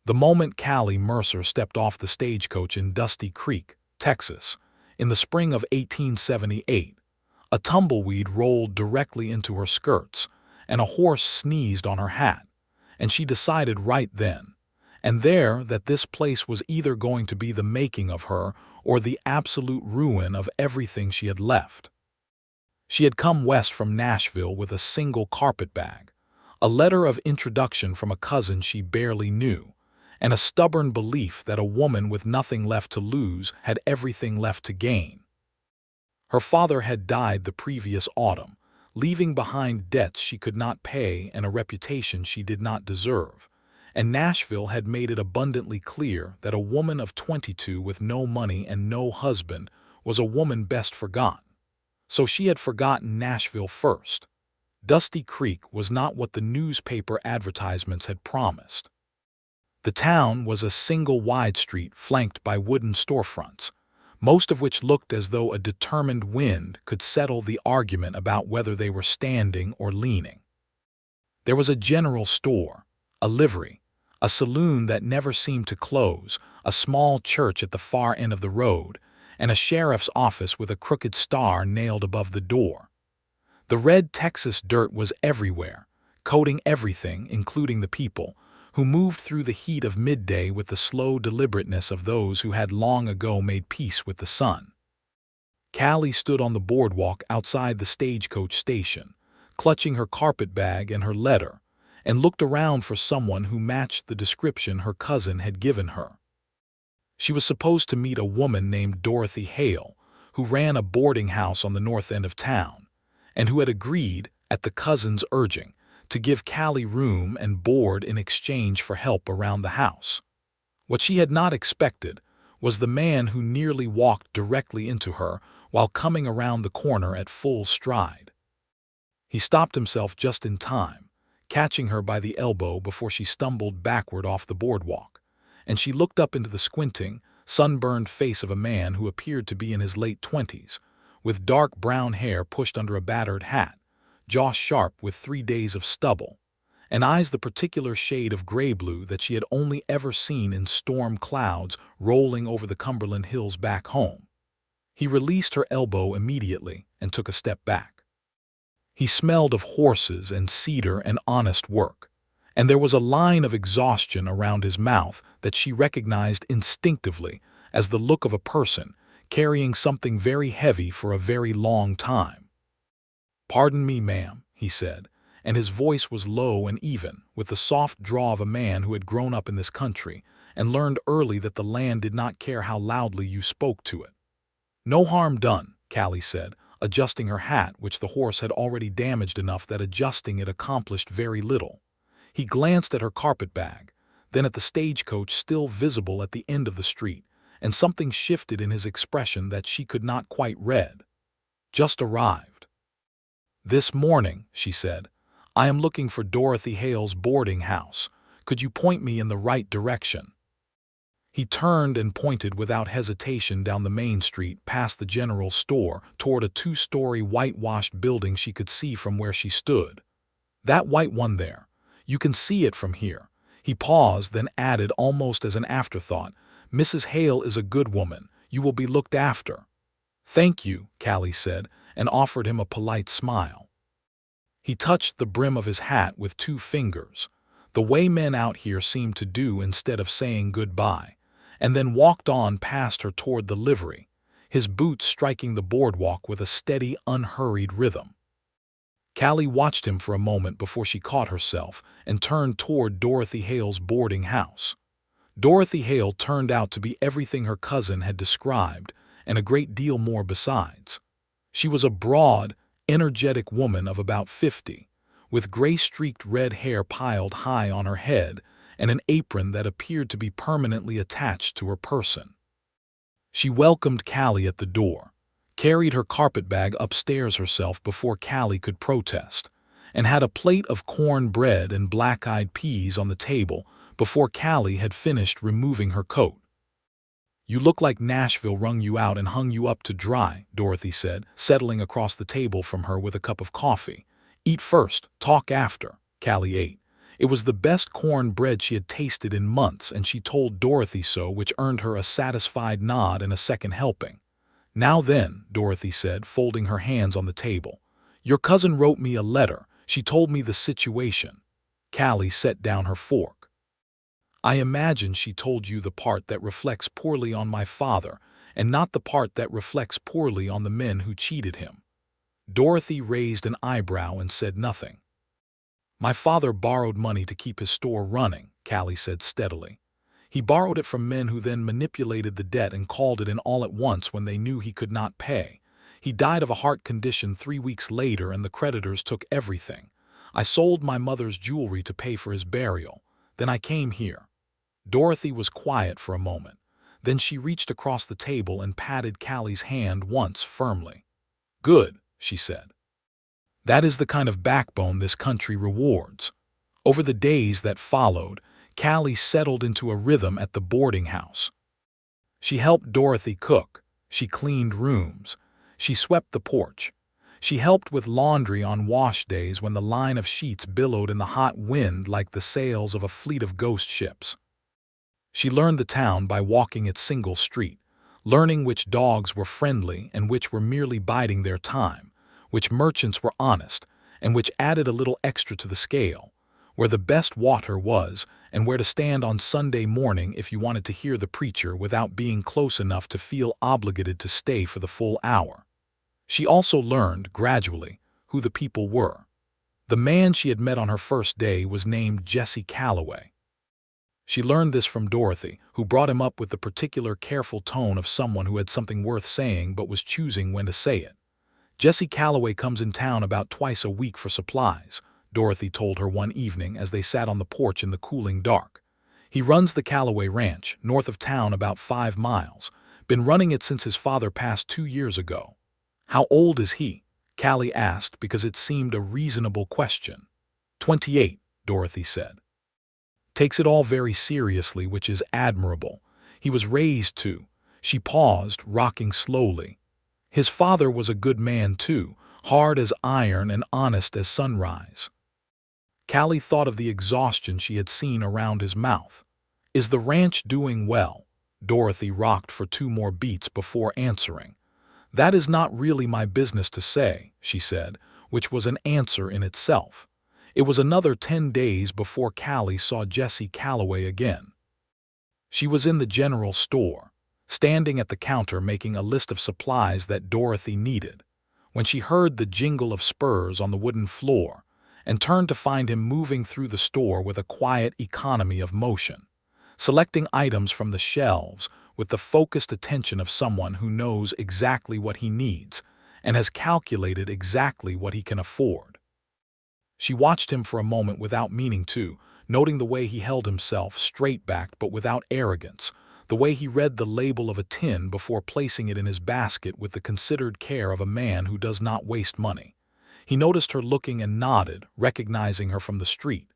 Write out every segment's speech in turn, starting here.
The moment Callie Mercer stepped off the stagecoach in Dusty Creek, Texas, in the spring of 1878, a tumbleweed rolled directly into her skirts, and a horse sneezed on her hat, and she decided right then and there that this place was either going to be the making of her or the absolute ruin of everything she had left. She had come west from Nashville with a single carpetbag, a letter of introduction from a cousin she barely knew, and a stubborn belief that a woman with nothing left to lose had everything left to gain. Her father had died the previous autumn, leaving behind debts she could not pay and a reputation she did not deserve, and Nashville had made it abundantly clear that a woman of 22 with no money and no husband was a woman best forgotten. So she had forgotten Nashville first. Dusty Creek was not what the newspaper advertisements had promised. The town was a single wide street flanked by wooden storefronts, most of which looked as though a determined wind could settle the argument about whether they were standing or leaning. There was a general store, a livery, a saloon that never seemed to close, a small church at the far end of the road, and a sheriff's office with a crooked star nailed above the door. The red Texas dirt was everywhere, coating everything, including the people, who moved through the heat of midday with the slow deliberateness of those who had long ago made peace with the sun. Callie stood on the boardwalk outside the stagecoach station, clutching her carpetbag and her letter, and looked around for someone who matched the description her cousin had given her. She was supposed to meet a woman named Dorothy Hale, who ran a boarding house on the north end of town, and who had agreed, at the cousin's urging, to give Callie room and board in exchange for help around the house. What she had not expected was the man who nearly walked directly into her while coming around the corner at full stride. He stopped himself just in time, catching her by the elbow before she stumbled backward off the boardwalk, and she looked up into the squinting, sunburned face of a man who appeared to be in his late 20s, with dark brown hair pushed under a battered hat, jaw sharp with 3 days of stubble, and eyes the particular shade of gray-blue that she had only ever seen in storm clouds rolling over the Cumberland hills back home. He released her elbow immediately and took a step back. He smelled of horses and cedar and honest work, and there was a line of exhaustion around his mouth that she recognized instinctively as the look of a person carrying something very heavy for a very long time. "Pardon me, ma'am," he said, and his voice was low and even, with the soft drawl of a man who had grown up in this country and learned early that the land did not care how loudly you spoke to it. "No harm done," Callie said, adjusting her hat, which the horse had already damaged enough that adjusting it accomplished very little. He glanced at her carpetbag, then at the stagecoach still visible at the end of the street, and something shifted in his expression that she could not quite read. "Just arrived." "This morning," she said. "I am looking for Dorothy Hale's boarding house. Could you point me in the right direction?" He turned and pointed without hesitation down the main street past the general store toward a 2-story whitewashed building she could see from where she stood. "That white one there. You can see it from here." He paused, then added almost as an afterthought, "Mrs. Hale is a good woman. You will be looked after." "Thank you," Callie said, and offered him a polite smile. He touched the brim of his hat with 2 fingers, the way men out here seem to do instead of saying goodbye, and then walked on past her toward the livery, his boots striking the boardwalk with a steady, unhurried rhythm. Callie watched him for a moment before she caught herself and turned toward Dorothy Hale's boarding house. Dorothy Hale turned out to be everything her cousin had described, and a great deal more besides. She was a broad, energetic woman of about 50, with gray-streaked red hair piled high on her head and an apron that appeared to be permanently attached to her person. She welcomed Callie at the door, carried her carpetbag upstairs herself before Callie could protest, and had a plate of corn bread and black-eyed peas on the table before Callie had finished removing her coat. "You look like Nashville wrung you out and hung you up to dry," Dorothy said, settling across the table from her with a cup of coffee. "Eat first, talk after." Callie ate, It was the best cornbread she had tasted in months, and she told Dorothy so, which earned her a satisfied nod and a second helping. "Now then," Dorothy said, folding her hands on the table. "Your cousin wrote me a letter. She told me the situation." Callie set down her fork. "I imagine she told you the part that reflects poorly on my father, and not the part that reflects poorly on the men who cheated him." Dorothy raised an eyebrow and said nothing. "My father borrowed money to keep his store running," Callie said steadily. "He borrowed it from men who then manipulated the debt and called it in all at once when they knew he could not pay. He died of a heart condition 3 weeks later, and the creditors took everything. I sold my mother's jewelry to pay for his burial. Then I came here." Dorothy was quiet for a moment. Then she reached across the table and patted Callie's hand once firmly. "Good," she said. "That is the kind of backbone this country rewards." Over the days that followed, Callie settled into a rhythm at the boarding house. She helped Dorothy cook. She cleaned rooms. She swept the porch. She helped with laundry on wash days when the line of sheets billowed in the hot wind like the sails of a fleet of ghost ships. She learned the town by walking its single street, learning which dogs were friendly and which were merely biding their time, which merchants were honest, and which added a little extra to the scale, where the best water was, and where to stand on Sunday morning if you wanted to hear the preacher without being close enough to feel obligated to stay for the full hour. She also learned, gradually, who the people were. The man she had met on her first day was named Jesse Calloway. She learned this from Dorothy, who brought him up with the particular careful tone of someone who had something worth saying but was choosing when to say it. "Jesse Calloway comes in town about twice a week for supplies," Dorothy told her one evening as they sat on the porch in the cooling dark. "He runs the Calloway Ranch, north of town about 5 miles. Been running it since his father passed 2 years ago." "How old is he?" Callie asked because it seemed a reasonable question. 28, Dorothy said. "Takes it all very seriously, which is admirable. He was raised to." She paused, rocking slowly. "His father was a good man too, hard as iron and honest as sunrise." Callie thought of the exhaustion she had seen around his mouth. "Is the ranch doing well?" Dorothy rocked for 2 more beats before answering. "That is not really my business to say," she said, which was an answer in itself. It was another 10 days before Callie saw Jesse Calloway again. She was in the general store, standing at the counter making a list of supplies that Dorothy needed, when she heard the jingle of spurs on the wooden floor, and turned to find him moving through the store with a quiet economy of motion, selecting items from the shelves with the focused attention of someone who knows exactly what he needs and has calculated exactly what he can afford. She watched him for a moment without meaning to, noting the way he held himself straight-backed but without arrogance, the way he read the label of a tin before placing it in his basket with the considered care of a man who does not waste money. He noticed her looking and nodded, recognizing her from the street.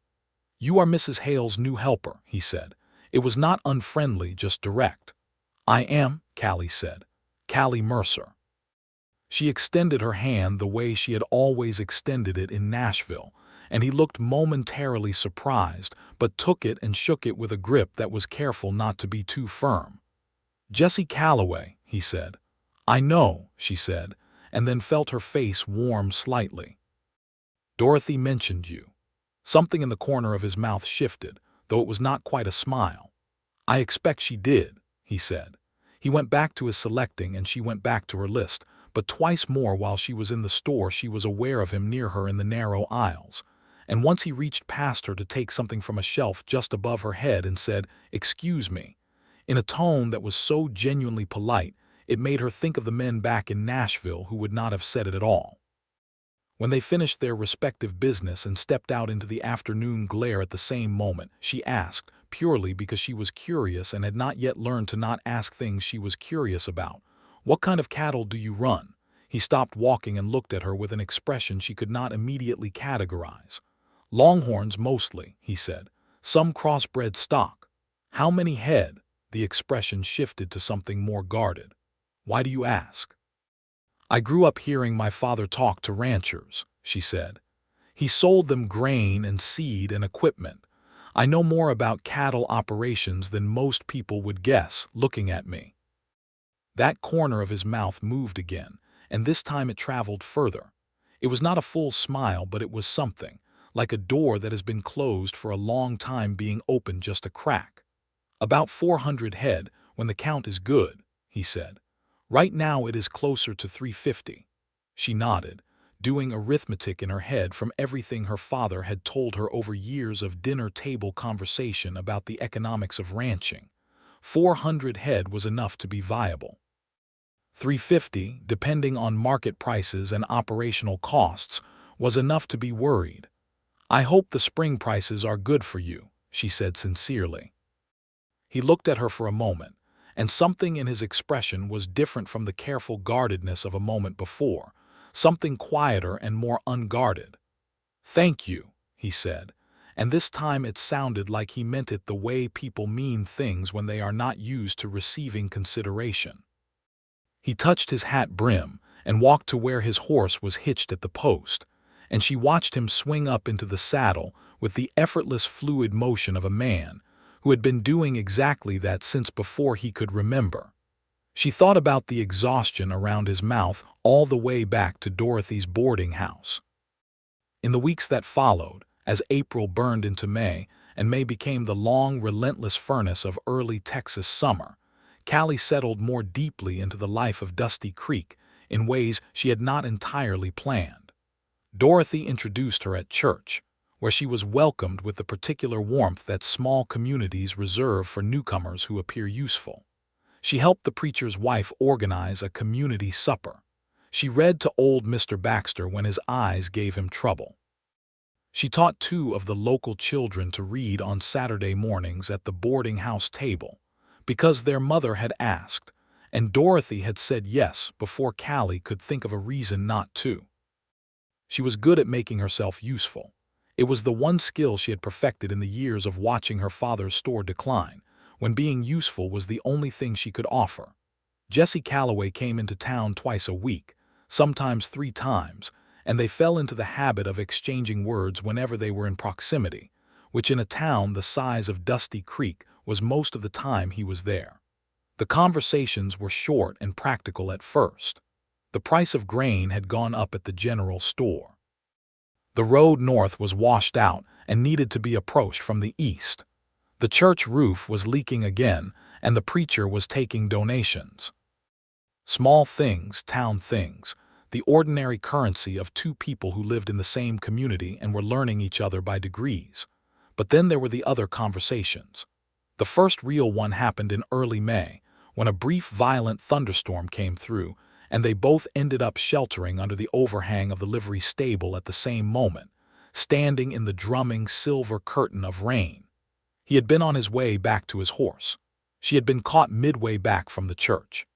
"You are Mrs. Hale's new helper," he said. It was not unfriendly, just direct. "I am," Callie said. "Callie Mercer." She extended her hand the way she had always extended it in Nashville, and he looked momentarily surprised, but took it and shook it with a grip that was careful not to be too firm. "Jesse Calloway," he said. "I know," she said, and then felt her face warm slightly. "Dorothy mentioned you." Something in the corner of his mouth shifted, though it was not quite a smile. "I expect she did," he said. He went back to his selecting and she went back to her list, but twice more while she was in the store she was aware of him near her in the narrow aisles. And once he reached past her to take something from a shelf just above her head and said, "Excuse me," in a tone that was so genuinely polite it made her think of the men back in Nashville who would not have said it at all. When they finished their respective business and stepped out into the afternoon glare at the same moment, she asked, purely because she was curious and had not yet learned to not ask things she was curious about, "What kind of cattle do you run?" He stopped walking and looked at her with an expression she could not immediately categorize. "Longhorns mostly," he said. "Some crossbred stock." "How many head?" The expression shifted to something more guarded. "Why do you ask?" "I grew up hearing my father talk to ranchers," she said. He sold them grain and seed and equipment. I know more about cattle operations than most people would guess, looking at me. That corner of his mouth moved again, and this time it traveled further. It was not a full smile, but it was something, like a door that has been closed for a long time being opened just a crack. About 400 head, when the count is good, he said. Right now it is closer to 350. She nodded, doing arithmetic in her head from everything her father had told her over years of dinner-table conversation about the economics of ranching. 400 head was enough to be viable. 350, depending on market prices and operational costs, was enough to be worried. I hope the spring prices are good for you, she said sincerely. He looked at her for a moment, and something in his expression was different from the careful guardedness of a moment before, something quieter and more unguarded. Thank you, he said, and this time it sounded like he meant it the way people mean things when they are not used to receiving consideration. He touched his hat brim and walked to where his horse was hitched at the post, and she watched him swing up into the saddle with the effortless fluid motion of a man who had been doing exactly that since before he could remember. She thought about the exhaustion around his mouth all the way back to Dorothy's boarding house. In the weeks that followed, as April burned into May, and May became the long, relentless furnace of early Texas summer, Callie settled more deeply into the life of Dusty Creek in ways she had not entirely planned. Dorothy introduced her at church, where she was welcomed with the particular warmth that small communities reserve for newcomers who appear useful. She helped the preacher's wife organize a community supper. She read to old Mr. Baxter when his eyes gave him trouble. She taught 2 of the local children to read on Saturday mornings at the boarding house table, because their mother had asked, and Dorothy had said yes before Callie could think of a reason not to. She was good at making herself useful. It was the one skill she had perfected in the years of watching her father's store decline, when being useful was the only thing she could offer. Jesse Calloway came into town twice a week, sometimes 3 times, and they fell into the habit of exchanging words whenever they were in proximity, which in a town the size of Dusty Creek was most of the time he was there. The conversations were short and practical at first. The price of grain had gone up at the general store. The road north was washed out and needed to be approached from the east. The church roof was leaking again, and the preacher was taking donations. Small things, town things, the ordinary currency of 2 people who lived in the same community and were learning each other by degrees. But then there were the other conversations. The first real one happened in early May, when a brief violent thunderstorm came through, and they both ended up sheltering under the overhang of the livery stable at the same moment, standing in the drumming silver curtain of rain. He had been on his way back to his horse. She had been caught midway back from the church.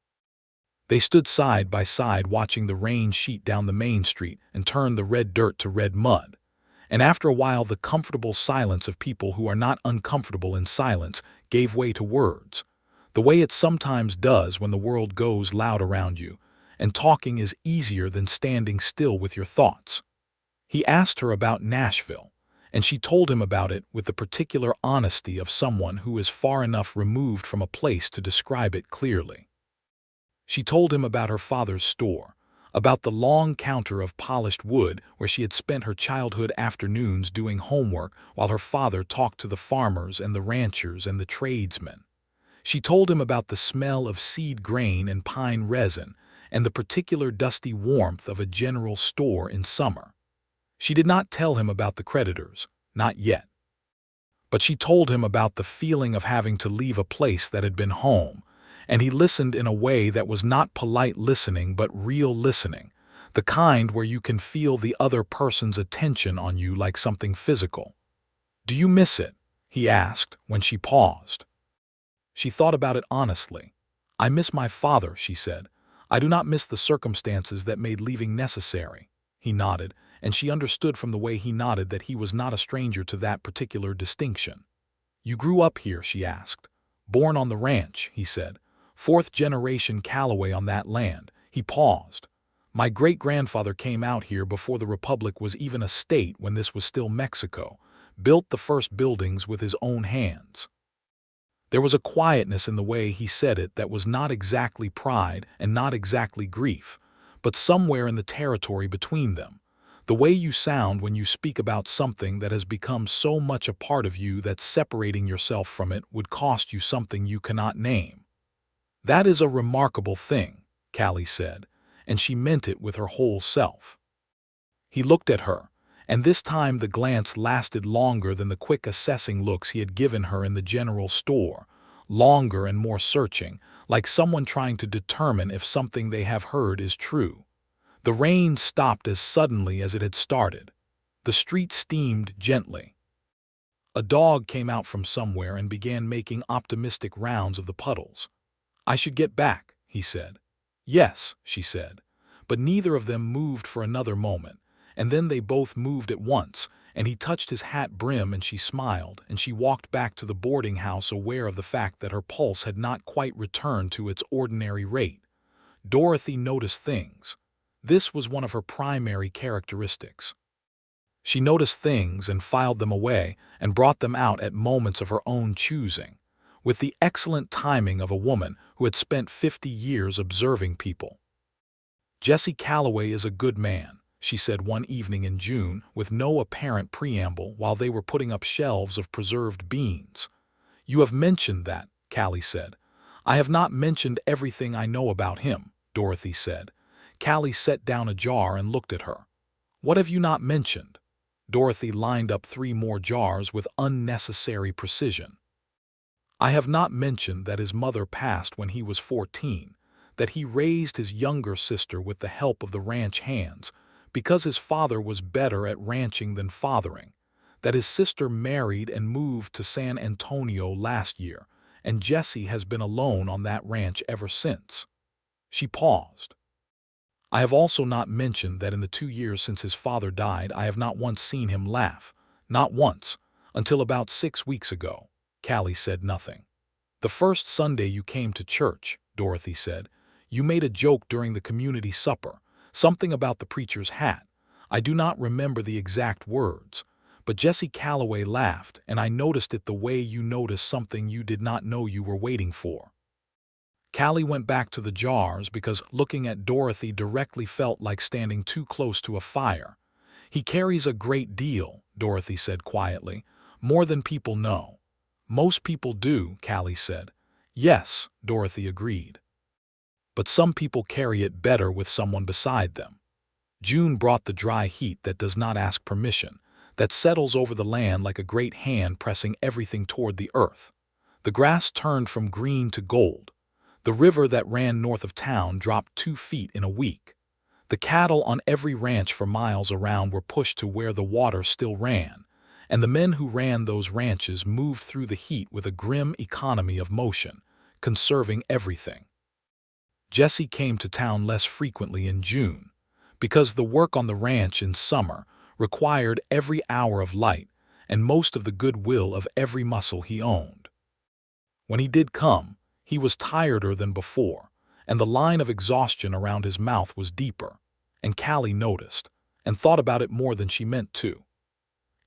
They stood side by side watching the rain sheet down the main street and turn the red dirt to red mud. And after a while the comfortable silence of people who are not uncomfortable in silence gave way to words, the way it sometimes does when the world goes loud around you, and talking is easier than standing still with your thoughts. He asked her about Nashville, and she told him about it with the particular honesty of someone who is far enough removed from a place to describe it clearly. She told him about her father's store, about the long counter of polished wood where she had spent her childhood afternoons doing homework while her father talked to the farmers and the ranchers and the tradesmen. She told him about the smell of seed grain and pine resin and the particular dusty warmth of a general store in summer. She did not tell him about the creditors, not yet. But she told him about the feeling of having to leave a place that had been home, and he listened in a way that was not polite listening but real listening, the kind where you can feel the other person's attention on you like something physical. "Do you miss it?" he asked when she paused. She thought about it honestly. "I miss my father," she said. "I do not miss the circumstances that made leaving necessary." He nodded, and she understood from the way he nodded that he was not a stranger to that particular distinction. "You grew up here?" she asked. "Born on the ranch," he said. "4th generation Calloway on that land." He paused. My great-grandfather came out here before the Republic was even a state when this was still Mexico, built the first buildings with his own hands. There was a quietness in the way he said it that was not exactly pride and not exactly grief, but somewhere in the territory between them. The way you sound when you speak about something that has become so much a part of you that separating yourself from it would cost you something you cannot name. That is a remarkable thing, Callie said, and she meant it with her whole self. He looked at her, and this time the glance lasted longer than the quick assessing looks he had given her in the general store, longer and more searching, like someone trying to determine if something they have heard is true. The rain stopped as suddenly as it had started. The street steamed gently. A dog came out from somewhere and began making optimistic rounds of the puddles. "I should get back," he said. "Yes," she said. But neither of them moved for another moment, and then they both moved at once, and he touched his hat brim and she smiled, and she walked back to the boarding house aware of the fact that her pulse had not quite returned to its ordinary rate. Dorothy noticed things. This was one of her primary characteristics. She noticed things and filed them away and brought them out at moments of her own choosing, with the excellent timing of a woman who had spent 50 years observing people. "Jesse Calloway is a good man," she said one evening in June with no apparent preamble while they were putting up shelves of preserved beans. "You have mentioned that," Callie said. "I have not mentioned everything I know about him," Dorothy said. Callie set down a jar and looked at her. "What have you not mentioned?" Dorothy lined up 3 more jars with unnecessary precision. "I have not mentioned that his mother passed when he was 14, that he raised his younger sister with the help of the ranch hands, because his father was better at ranching than fathering, that his sister married and moved to San Antonio last year, and Jesse has been alone on that ranch ever since." She paused. "I have also not mentioned that in the 2 years since his father died I have not once seen him laugh, not once, until about 6 weeks ago." Callie said nothing. "The first Sunday you came to church," Dorothy said, "you made a joke during the community supper, something about the preacher's hat. I do not remember the exact words, but Jesse Calloway laughed, and I noticed it the way you noticed something you did not know you were waiting for." Callie went back to the jars because looking at Dorothy directly felt like standing too close to a fire. "He carries a great deal," Dorothy said quietly, "more than people know." "Most people do," Callie said. "Yes," Dorothy agreed. "But some people carry it better with someone beside them." June brought the dry heat that does not ask permission, that settles over the land like a great hand pressing everything toward the earth. The grass turned from green to gold. The river that ran north of town dropped 2 feet in a week. The cattle on every ranch for miles around were pushed to where the water still ran, and the men who ran those ranches moved through the heat with a grim economy of motion, conserving everything. Jesse came to town less frequently in June, because the work on the ranch in summer required every hour of light and most of the goodwill of every muscle he owned. When he did come, he was tireder than before, and the line of exhaustion around his mouth was deeper, and Callie noticed, and thought about it more than she meant to.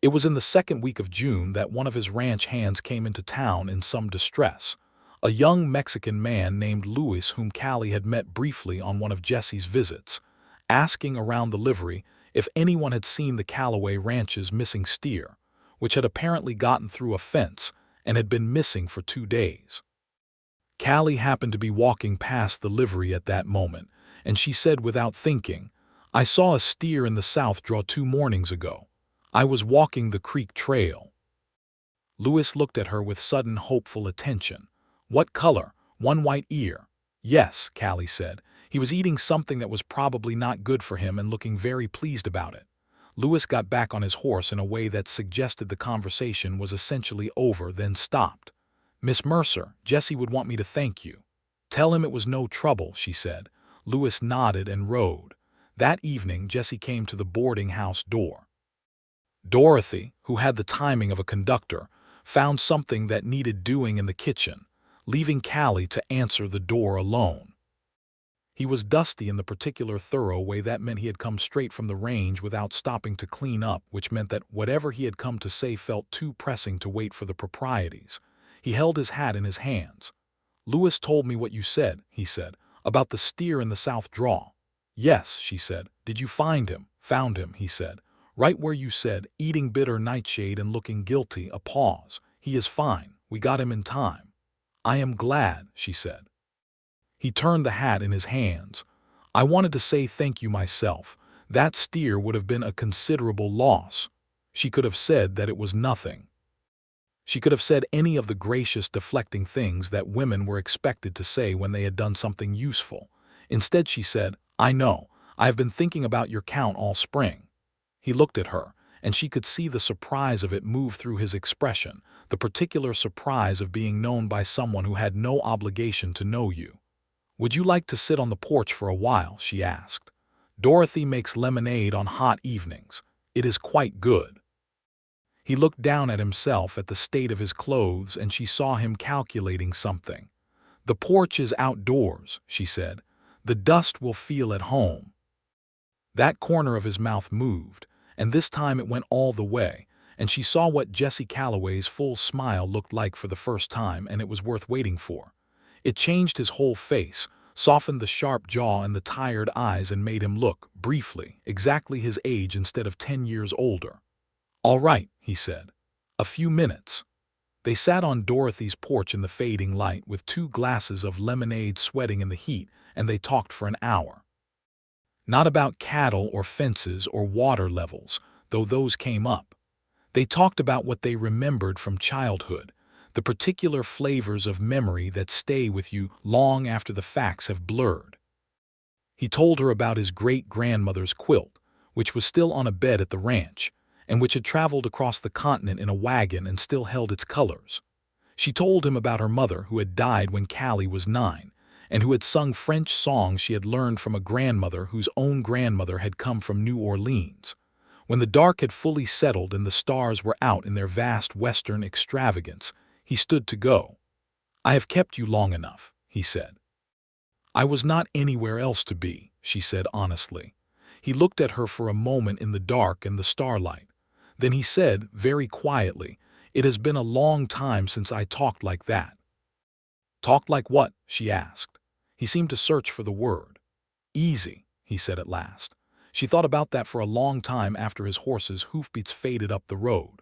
It was in the 2nd week of June that one of his ranch hands came into town in some distress, a young Mexican man named Luis whom Callie had met briefly on one of Jesse's visits, asking around the livery if anyone had seen the Calloway Ranch's missing steer, which had apparently gotten through a fence and had been missing for 2 days. Callie happened to be walking past the livery at that moment, and she said without thinking, "I saw a steer in the south draw 2 mornings ago. I was walking the creek trail." Luis looked at her with sudden hopeful attention. "What color? One white ear?" "Yes," Callie said. "He was eating something that was probably not good for him and looking very pleased about it." Luis got back on his horse in a way that suggested the conversation was essentially over, then stopped. "Miss Mercer, Jesse would want me to thank you." "Tell him it was no trouble," she said. Luis nodded and rode. That evening, Jesse came to the boarding house door. Dorothy, who had the timing of a conductor, found something that needed doing in the kitchen, leaving Callie to answer the door alone. He was dusty in the particular thorough way that meant he had come straight from the range without stopping to clean up, which meant that whatever he had come to say felt too pressing to wait for the proprieties. He held his hat in his hands. "Lewis told me what you said," he said, "about the steer in the south draw." "Yes," she said. "Did you find him?" "Found him," he said. "Right where you said, eating bitter nightshade and looking guilty." A pause. "He is fine. We got him in time." "I am glad," she said. He turned the hat in his hands. "I wanted to say thank you myself. That steer would have been a considerable loss." She could have said that it was nothing. She could have said any of the gracious, deflecting things that women were expected to say when they had done something useful. Instead, she said, "I know. I have been thinking about your count all spring." He looked at her, and she could see the surprise of it move through his expression, the particular surprise of being known by someone who had no obligation to know you. "Would you like to sit on the porch for a while?" she asked. "Dorothy makes lemonade on hot evenings. It is quite good." He looked down at himself at the state of his clothes, and she saw him calculating something. "The porch is outdoors," she said. "The dust will feel at home." That corner of his mouth moved, and this time it went all the way, and she saw what Jesse Calloway's full smile looked like for the first time, and it was worth waiting for. It changed his whole face, softened the sharp jaw and the tired eyes, and made him look, briefly, exactly his age instead of 10 years older. "All right," he said. "A few minutes." They sat on Dorothy's porch in the fading light with 2 glasses of lemonade sweating in the heat, and they talked for an hour. Not about cattle or fences or water levels, though those came up. They talked about what they remembered from childhood, the particular flavors of memory that stay with you long after the facts have blurred. He told her about his great-grandmother's quilt, which was still on a bed at the ranch, and which had traveled across the continent in a wagon and still held its colors. She told him about her mother, who had died when Callie was 9, and who had sung French songs she had learned from a grandmother whose own grandmother had come from New Orleans. When the dark had fully settled and the stars were out in their vast western extravagance, he stood to go. "I have kept you long enough," he said. "I was not anywhere else to be," she said honestly. He looked at her for a moment in the dark and the starlight. Then he said, very quietly, "It has been a long time since I talked like that." "Talked like what?" she asked. He seemed to search for the word. "Easy," he said at last. She thought about that for a long time after his horse's hoofbeats faded up the road.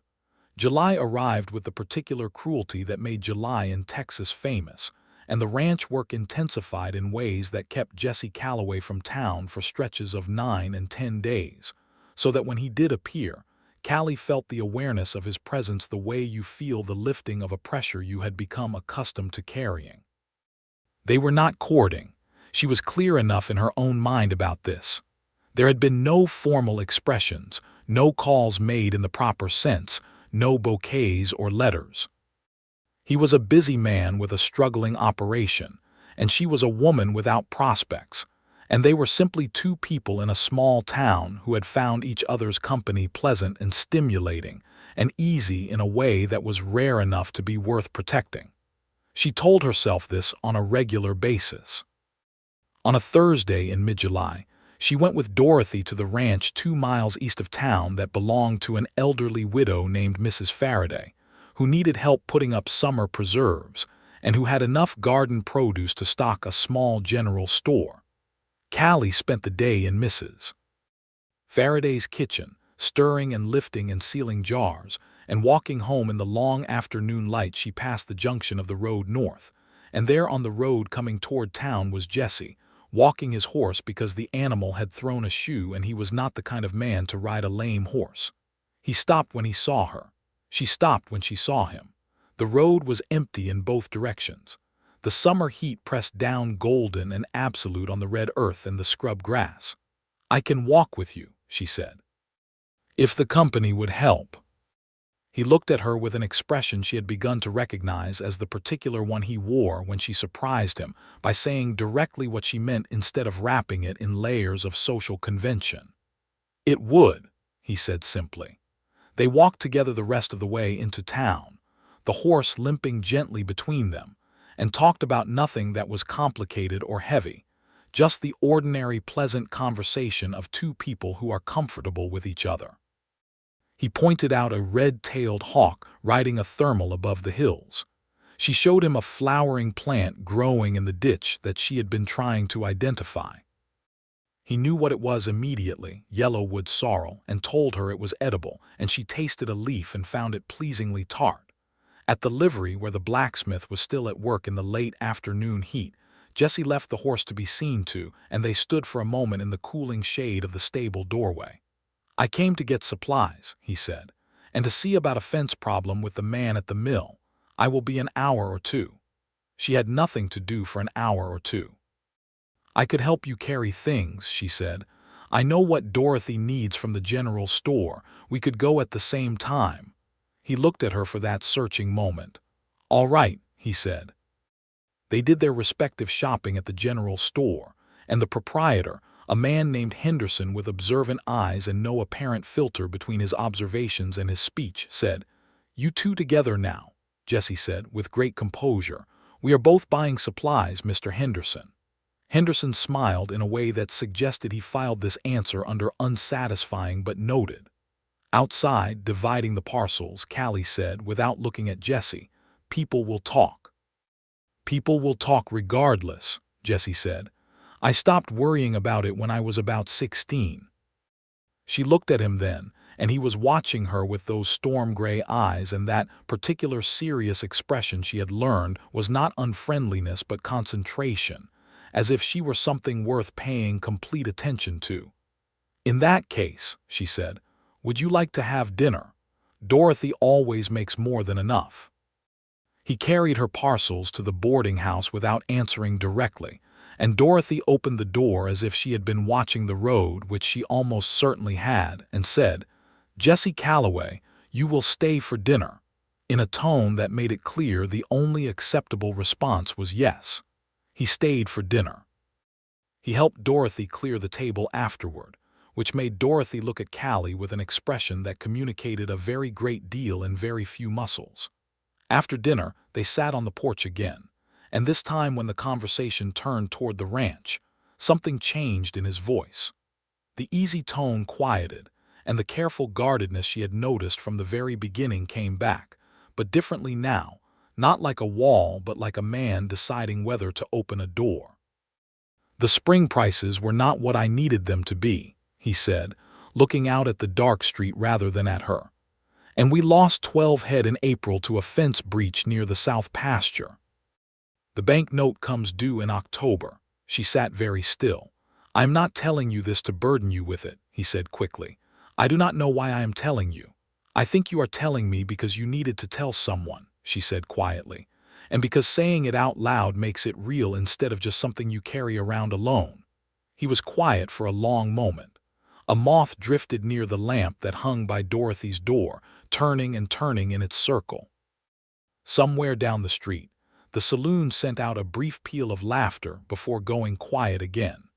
July arrived with the particular cruelty that made July in Texas famous, and the ranch work intensified in ways that kept Jesse Calloway from town for stretches of 9 and 10 days, so that when he did appear, Callie felt the awareness of his presence the way you feel the lifting of a pressure you had become accustomed to carrying. They were not courting. She was clear enough in her own mind about this. There had been no formal expressions, no calls made in the proper sense, no bouquets or letters. He was a busy man with a struggling operation, and she was a woman without prospects, and they were simply 2 people in a small town who had found each other's company pleasant and stimulating, and easy in a way that was rare enough to be worth protecting. She told herself this on a regular basis. On a Thursday in mid-July, she went with Dorothy to the ranch 2 miles east of town that belonged to an elderly widow named Mrs. Faraday, who needed help putting up summer preserves and who had enough garden produce to stock a small general store. Callie spent the day in Mrs. Faraday's kitchen, stirring and lifting and sealing jars, and walking home in the long afternoon light she passed the junction of the road north, and there on the road coming toward town was Jesse, walking his horse because the animal had thrown a shoe and he was not the kind of man to ride a lame horse. He stopped when he saw her. She stopped when she saw him. The road was empty in both directions. The summer heat pressed down golden and absolute on the red earth and the scrub grass. "I can walk with you," she said. "If the company would help." He looked at her with an expression she had begun to recognize as the particular one he wore when she surprised him by saying directly what she meant instead of wrapping it in layers of social convention. "It would," he said simply. They walked together the rest of the way into town, the horse limping gently between them, and talked about nothing that was complicated or heavy, just the ordinary, pleasant conversation of two people who are comfortable with each other. He pointed out a red-tailed hawk riding a thermal above the hills. She showed him a flowering plant growing in the ditch that she had been trying to identify. He knew what it was immediately, yellow wood sorrel, and told her it was edible, and she tasted a leaf and found it pleasingly tart. At the livery, where the blacksmith was still at work in the late afternoon heat, Jessie left the horse to be seen to, and they stood for a moment in the cooling shade of the stable doorway. "I came to get supplies," he said, "and to see about a fence problem with the man at the mill. I will be an hour or two." She had nothing to do for an hour or two. "I could help you carry things," she said. "I know what Dorothy needs from the general store. We could go at the same time." He looked at her for that searching moment. "All right," he said. They did their respective shopping at the general store, and the proprietor, a man named Henderson with observant eyes and no apparent filter between his observations and his speech, said, "You two together now," Jessie said with great composure. "We are both buying supplies, Mr. Henderson." Henderson smiled in a way that suggested he filed this answer under unsatisfying but noted. Outside, dividing the parcels, Callie said, without looking at Jessie, "People will talk." "People will talk regardless," Jessie said. "I stopped worrying about it when I was about 16. She looked at him then, and he was watching her with those storm-gray eyes, and that particular serious expression she had learned was not unfriendliness but concentration, as if she were something worth paying complete attention to. "In that case," she said, "would you like to have dinner? Dorothy always makes more than enough." He carried her parcels to the boarding house without answering directly, and Dorothy opened the door as if she had been watching the road, which she almost certainly had, and said, "Jessie Calloway, you will stay for dinner," in a tone that made it clear the only acceptable response was yes. He stayed for dinner. He helped Dorothy clear the table afterward, which made Dorothy look at Callie with an expression that communicated a very great deal in very few muscles. After dinner, they sat on the porch again, and this time when the conversation turned toward the ranch, something changed in his voice. The easy tone quieted, and the careful guardedness she had noticed from the very beginning came back, but differently now, not like a wall but like a man deciding whether to open a door. "The spring prices were not what I needed them to be," he said, looking out at the dark street rather than at her. "And we lost 12 head in April to a fence breach near the south pasture. The bank note comes due in October." She sat very still. "I am not telling you this to burden you with it," he said quickly. "I do not know why I am telling you. I think you are telling me because you needed to tell someone," she said quietly, "and because saying it out loud makes it real instead of just something you carry around alone." He was quiet for a long moment. A moth drifted near the lamp that hung by Dorothy's door, turning and turning in its circle. Somewhere down the street, the saloon sent out a brief peal of laughter before going quiet again.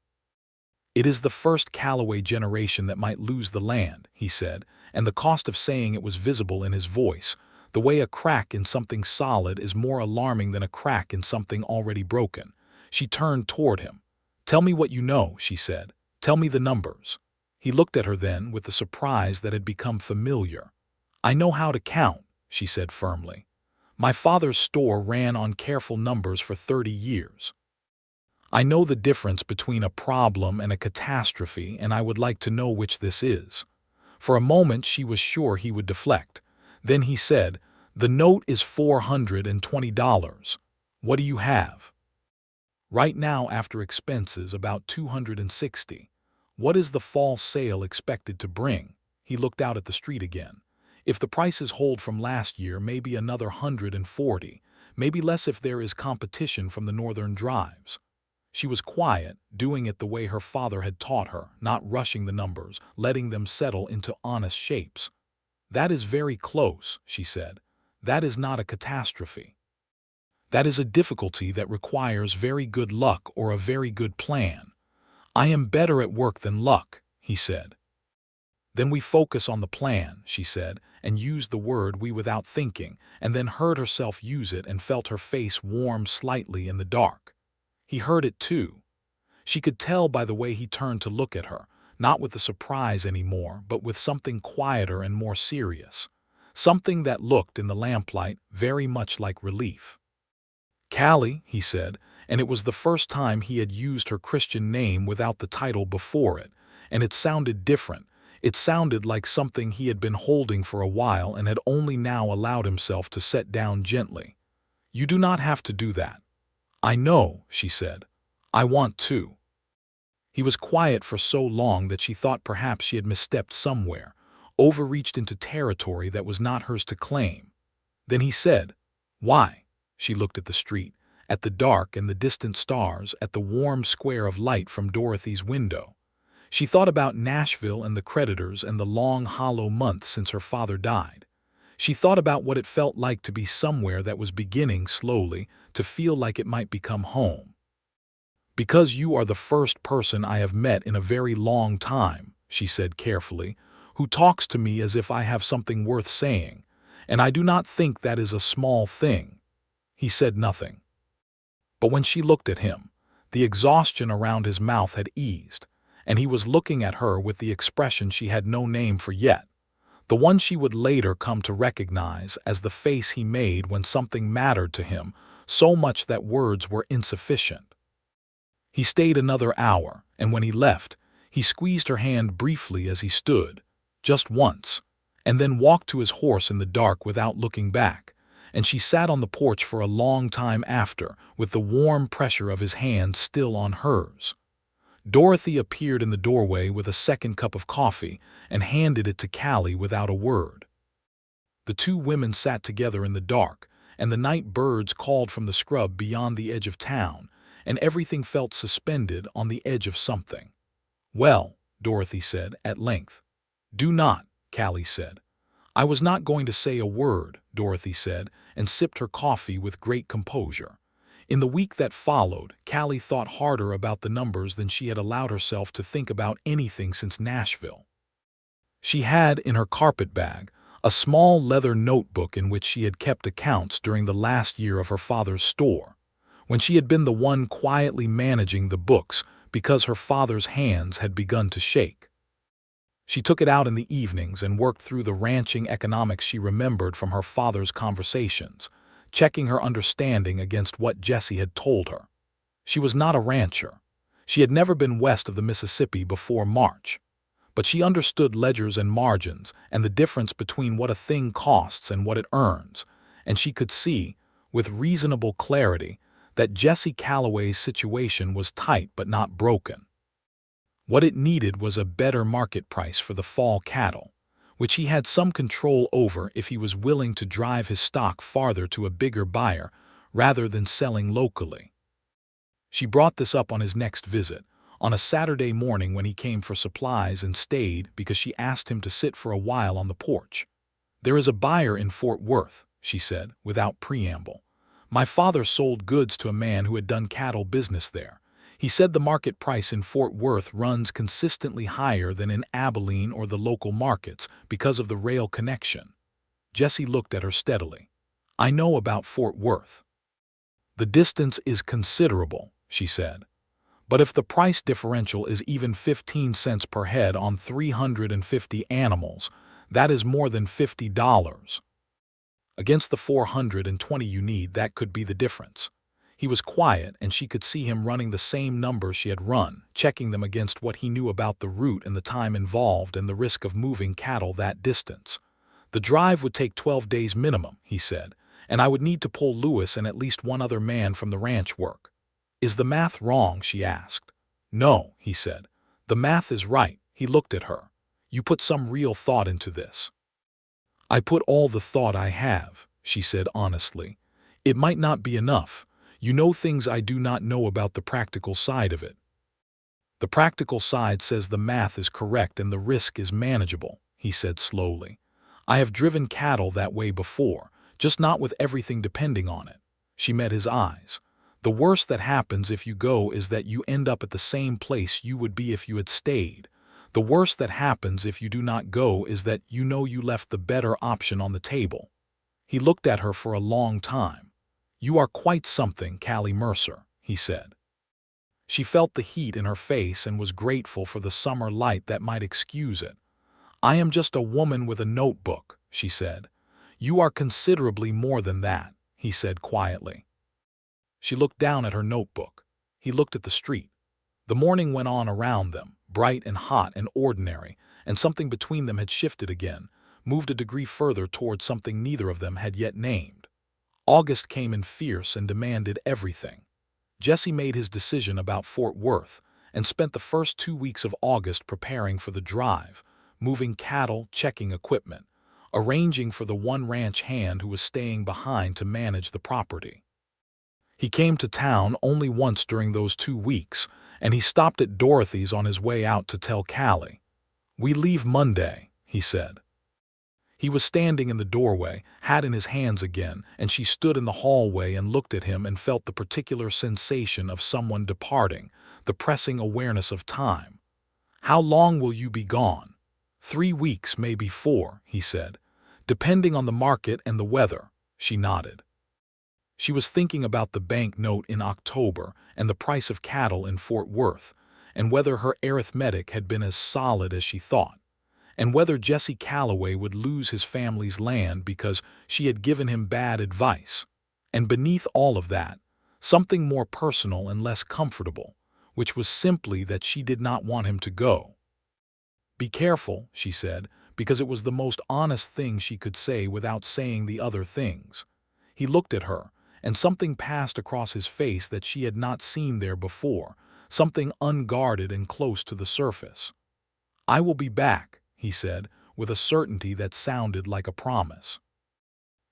"It is the first Calloway generation that might lose the land," he said, and the cost of saying it was visible in his voice. "The way a crack in something solid is more alarming than a crack in something already broken." She turned toward him. "Tell me what you know," she said. "Tell me the numbers." He looked at her then with the surprise that had become familiar. "I know how to count," she said firmly. "My father's store ran on careful numbers for 30 years. I know the difference between a problem and a catastrophe, and I would like to know which this is." For a moment she was sure he would deflect. Then he said, "The note is $420. What do you have?" "Right now, after expenses, about 260. What is the fall sale expected to bring?" He looked out at the street again. "If the prices hold from last year, maybe another 140, maybe less if there is competition from the northern drives." She was quiet, doing it the way her father had taught her, not rushing the numbers, letting them settle into honest shapes. "That is very close," she said. "That is not a catastrophe. That is a difficulty that requires very good luck or a very good plan." "I am better at work than luck," he said. "Then we focus on the plan," she said, and used the word "we" without thinking, and then heard herself use it and felt her face warm slightly in the dark. He heard it too. She could tell by the way he turned to look at her, not with the surprise anymore, but with something quieter and more serious. Something that looked, in the lamplight, very much like relief. "Callie," he said, and it was the first time he had used her Christian name without the title before it, and it sounded different. It sounded like something he had been holding for a while and had only now allowed himself to set down gently. "You do not have to do that." "I know," she said. "I want to." He was quiet for so long that she thought perhaps she had misstepped somewhere, overreached into territory that was not hers to claim. Then he said, "Why?" She looked at the street, at the dark and the distant stars, at the warm square of light from Dorothy's window. She thought about Nashville and the creditors and the long, hollow months since her father died. She thought about what it felt like to be somewhere that was beginning slowly to feel like it might become home. "Because you are the first person I have met in a very long time," she said carefully, "who talks to me as if I have something worth saying, and I do not think that is a small thing." He said nothing. But when she looked at him, the exhaustion around his mouth had eased, and he was looking at her with the expression she had no name for yet, the one she would later come to recognize as the face he made when something mattered to him so much that words were insufficient. He stayed another hour, and when he left, he squeezed her hand briefly as he stood, just once, and then walked to his horse in the dark without looking back, and she sat on the porch for a long time after, with the warm pressure of his hand still on hers. Dorothy appeared in the doorway with a second cup of coffee and handed it to Callie without a word. The two women sat together in the dark, and the night birds called from the scrub beyond the edge of town, and everything felt suspended on the edge of something. "Well," Dorothy said, at length. "Do not," Callie said. "I was not going to say a word," Dorothy said, and sipped her coffee with great composure. In the week that followed, Callie thought harder about the numbers than she had allowed herself to think about anything since Nashville. She had, in her carpet bag, a small leather notebook in which she had kept accounts during the last year of her father's store, when she had been the one quietly managing the books because her father's hands had begun to shake. She took it out in the evenings and worked through the ranching economics she remembered from her father's conversations, checking her understanding against what Jesse had told her. She was not a rancher. She had never been west of the Mississippi before March. But she understood ledgers and margins and the difference between what a thing costs and what it earns, and she could see, with reasonable clarity, that Jesse Calloway's situation was tight but not broken. What it needed was a better market price for the fall cattle, which he had some control over if he was willing to drive his stock farther to a bigger buyer rather than selling locally. She brought this up on his next visit, on a Saturday morning when he came for supplies and stayed because she asked him to sit for a while on the porch. "There is a buyer in Fort Worth," she said, without preamble. "My father sold goods to a man who had done cattle business there. He said the market price in Fort Worth runs consistently higher than in Abilene or the local markets because of the rail connection." Jesse looked at her steadily. "I know about Fort Worth." "The distance is considerable," she said. "But if the price differential is even 15 cents per head on 350 animals, that is more than $50. Against the 420 you need, that could be the difference." He was quiet, and she could see him running the same numbers she had run, checking them against what he knew about the route and the time involved and the risk of moving cattle that distance. "The drive would take 12 days minimum," he said, "and I would need to pull Lewis and at least one other man from the ranch work." "Is the math wrong?" she asked. "No," he said. "The math is right." He looked at her. "You put some real thought into this." "I put all the thought I have," she said honestly. "It might not be enough. You know things I do not know about the practical side of it." "The practical side says the math is correct and the risk is manageable," he said slowly. "I have driven cattle that way before, just not with everything depending on it." She met his eyes. "The worst that happens if you go is that you end up at the same place you would be if you had stayed. The worst that happens if you do not go is that you know you left the better option on the table." He looked at her for a long time. "You are quite something, Callie Mercer," he said. She felt the heat in her face and was grateful for the summer light that might excuse it. "I am just a woman with a notebook," she said. "You are considerably more than that," he said quietly. She looked down at her notebook. He looked at the street. The morning went on around them, bright and hot and ordinary, and something between them had shifted again, moved a degree further toward something neither of them had yet named. August came in fierce and demanded everything. Jesse made his decision about Fort Worth and spent the first 2 weeks of August preparing for the drive, moving cattle, checking equipment, arranging for the one ranch hand who was staying behind to manage the property. He came to town only once during those 2 weeks, and he stopped at Dorothy's on his way out to tell Callie. "We leave Monday," he said. He was standing in the doorway, hat in his hands again, and she stood in the hallway and looked at him and felt the particular sensation of someone departing, the pressing awareness of time. "How long will you be gone?" 3 weeks, maybe 4, he said. "Depending on the market and the weather," she nodded. She was thinking about the bank note in October and the price of cattle in Fort Worth, and whether her arithmetic had been as solid as she thought, and whether Jesse Calloway would lose his family's land because she had given him bad advice. And beneath all of that, something more personal and less comfortable, which was simply that she did not want him to go. "Be careful," she said, because it was the most honest thing she could say without saying the other things. He looked at her, and something passed across his face that she had not seen there before, something unguarded and close to the surface. "I will be back," he said, with a certainty that sounded like a promise.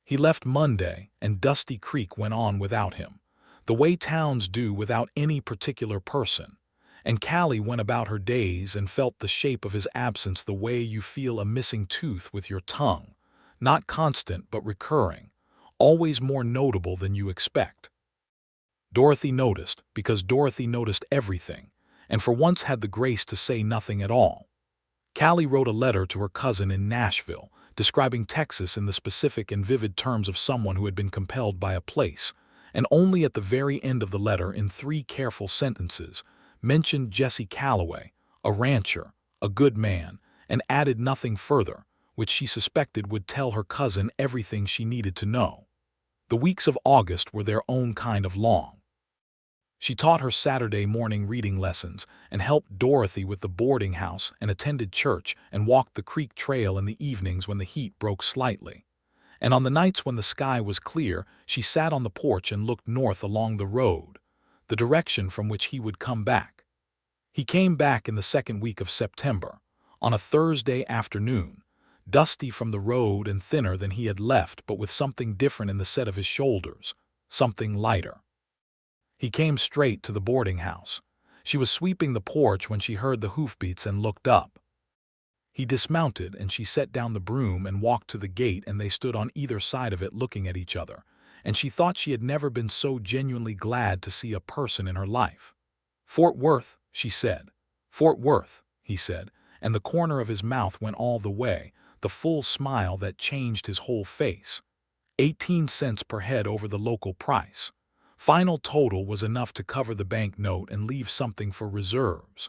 He left Monday, and Dusty Creek went on without him, the way towns do without any particular person, and Callie went about her days and felt the shape of his absence the way you feel a missing tooth with your tongue, not constant but recurring, always more notable than you expect. Dorothy noticed, because Dorothy noticed everything, and for once had the grace to say nothing at all. Callie wrote a letter to her cousin in Nashville, describing Texas in the specific and vivid terms of someone who had been compelled by a place, and only at the very end of the letter, in 3 careful sentences, mentioned Jesse Calloway, a rancher, a good man, and added nothing further, which she suspected would tell her cousin everything she needed to know. The weeks of August were their own kind of long. She taught her Saturday morning reading lessons and helped Dorothy with the boarding house and attended church and walked the creek trail in the evenings when the heat broke slightly. And on the nights when the sky was clear, she sat on the porch and looked north along the road, the direction from which he would come back. He came back in the 2nd week of September, on a Thursday afternoon, dusty from the road and thinner than he had left, but with something different in the set of his shoulders, something lighter. He came straight to the boarding house. She was sweeping the porch when she heard the hoofbeats and looked up. He dismounted and she set down the broom and walked to the gate, and they stood on either side of it looking at each other, and she thought she had never been so genuinely glad to see a person in her life. "Fort Worth," she said. "Fort Worth," he said, and the corner of his mouth went all the way, the full smile that changed his whole face. 18 cents per head over the local price. Final total was enough to cover the bank note and leave something for reserves.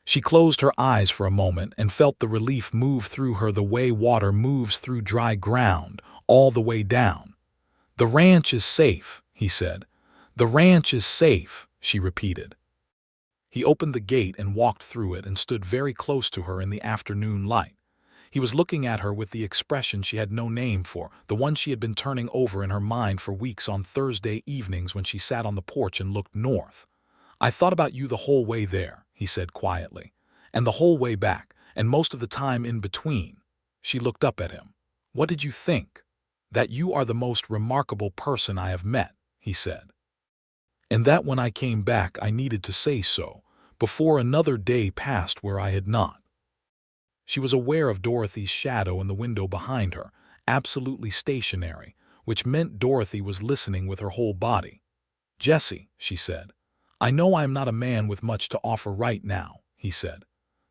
She closed her eyes for a moment and felt the relief move through her the way water moves through dry ground, all the way down. "The ranch is safe," he said. "The ranch is safe," she repeated. He opened the gate and walked through it and stood very close to her in the afternoon light. He was looking at her with the expression she had no name for, the one she had been turning over in her mind for weeks on Thursday evenings when she sat on the porch and looked north. "I thought about you the whole way there," he said quietly, "and the whole way back, and most of the time in between." She looked up at him. "What did you think?" "That you are the most remarkable person I have met," he said. "And that when I came back I needed to say so, before another day passed where I had not." She was aware of Dorothy's shadow in the window behind her, absolutely stationary, which meant Dorothy was listening with her whole body. "Jesse," she said. "I know I am not a man with much to offer right now," he said.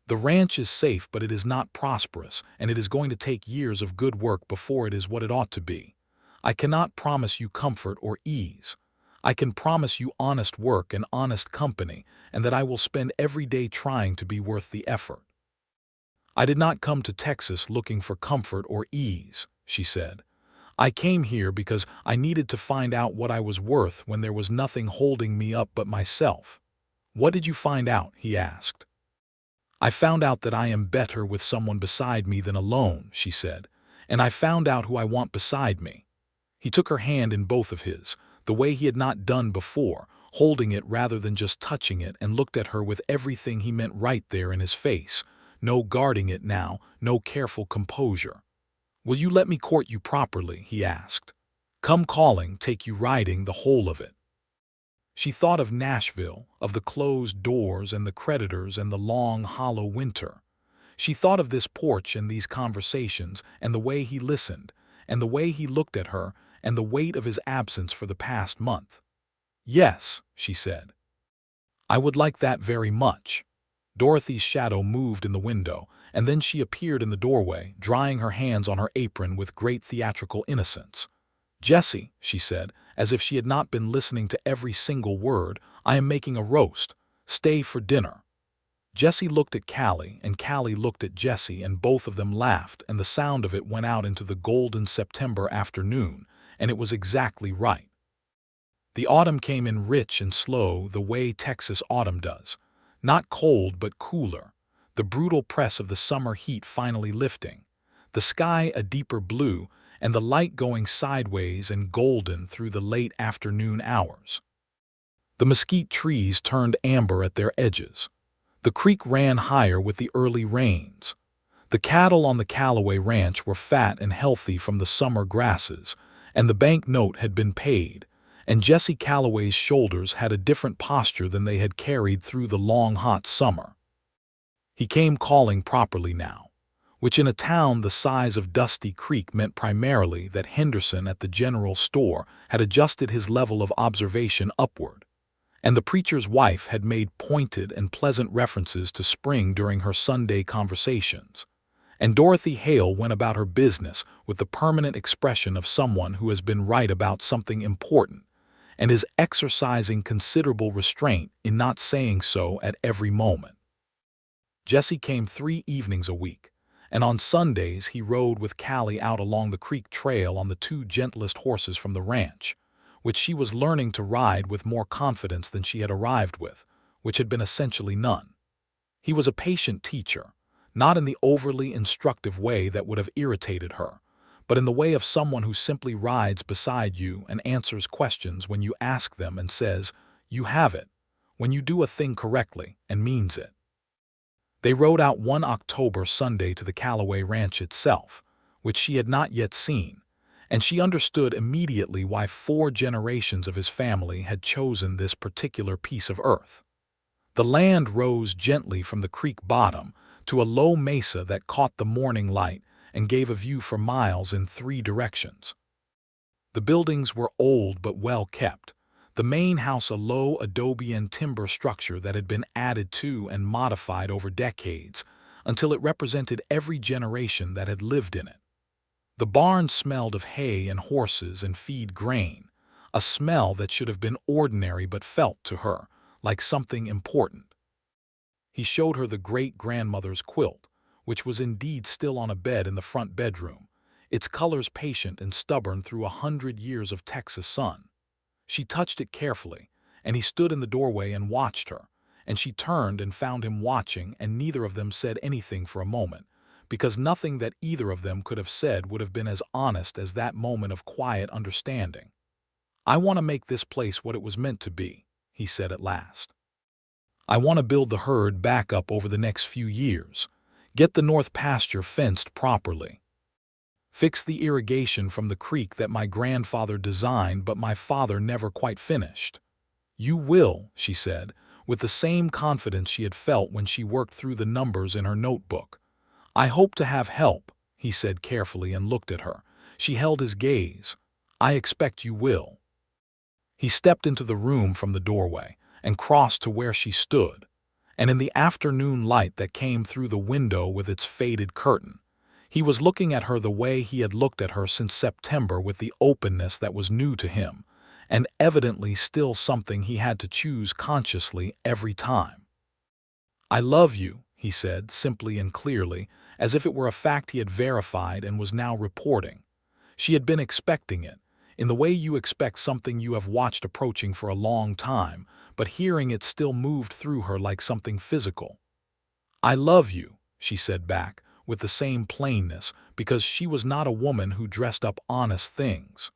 "The ranch is safe, but it is not prosperous, and it is going to take years of good work before it is what it ought to be. I cannot promise you comfort or ease. I can promise you honest work and honest company, and that I will spend every day trying to be worth the effort. I did not come to Texas looking for comfort or ease, she said. I came here because I needed to find out what I was worth when there was nothing holding me up but myself. What did you find out? He asked. I found out that I am better with someone beside me than alone, she said, and I found out who I want beside me. He took her hand in both of his, the way he had not done before, holding it rather than just touching it, and looked at her with everything he meant right there in his face. No guarding it now, no careful composure. Will you let me court you properly? He asked. Come calling, take you riding, the whole of it. She thought of Nashville, of the closed doors and the creditors and the long, hollow winter. She thought of this porch and these conversations and the way he listened and the way he looked at her and the weight of his absence for the past month. Yes, she said. I would like that very much. Dorothy's shadow moved in the window, and then she appeared in the doorway, drying her hands on her apron with great theatrical innocence. Jessie, she said, as if she had not been listening to every single word, I am making a roast. Stay for dinner. Jessie looked at Callie, and Callie looked at Jessie, and both of them laughed, and the sound of it went out into the golden September afternoon, and it was exactly right. The autumn came in rich and slow, the way Texas autumn does. Not cold, but cooler. The brutal press of the summer heat finally lifting. The sky a deeper blue, and the light going sideways and golden through the late afternoon hours. The mesquite trees turned amber at their edges. The creek ran higher with the early rains. The cattle on the Callaway Ranch were fat and healthy from the summer grasses, and the bank note had been paid, and Jesse Callaway's shoulders had a different posture than they had carried through the long hot summer. He came calling properly now, which in a town the size of Dusty Creek meant primarily that Henderson at the general store had adjusted his level of observation upward, and the preacher's wife had made pointed and pleasant references to spring during her Sunday conversations, and Dorothy Hale went about her business with the permanent expression of someone who has been right about something important and is exercising considerable restraint in not saying so at every moment. Jesse came 3 evenings a week, and on Sundays he rode with Callie out along the creek trail on the 2 gentlest horses from the ranch, which she was learning to ride with more confidence than she had arrived with, which had been essentially none. He was a patient teacher, not in the overly instructive way that would have irritated her, but in the way of someone who simply rides beside you and answers questions when you ask them and says, "You have it," when you do a thing correctly and means it. They rode out one October Sunday to the Callaway Ranch itself, which she had not yet seen, and she understood immediately why 4 generations of his family had chosen this particular piece of earth. The land rose gently from the creek bottom to a low mesa that caught the morning light and gave a view for miles in 3 directions. The buildings were old but well kept, the main house a low adobe and timber structure that had been added to and modified over decades until it represented every generation that had lived in it. The barn smelled of hay and horses and feed grain, a smell that should have been ordinary but felt to her like something important. He showed her the great-grandmother's quilt, which was indeed still on a bed in the front bedroom, its colors patient and stubborn through 100 years of Texas sun. She touched it carefully, and he stood in the doorway and watched her, and she turned and found him watching, and neither of them said anything for a moment, because nothing that either of them could have said would have been as honest as that moment of quiet understanding. "I want to make this place what it was meant to be," he said at last. "I want to build the herd back up over the next few years, get the north pasture fenced properly, fix the irrigation from the creek that my grandfather designed but my father never quite finished." "You will," she said, with the same confidence she had felt when she worked through the numbers in her notebook. "I hope to have help," he said carefully and looked at her. She held his gaze. "I expect you will." He stepped into the room from the doorway and crossed to where she stood, and in the afternoon light that came through the window with its faded curtain, he was looking at her the way he had looked at her since September, with the openness that was new to him, and evidently still something he had to choose consciously every time. "I love you," he said, simply and clearly, as if it were a fact he had verified and was now reporting. She had been expecting it, in the way you expect something you have watched approaching for a long time, but hearing it still moved through her like something physical. "I love you," she said back, with the same plainness, because she was not a woman who dressed up honest things.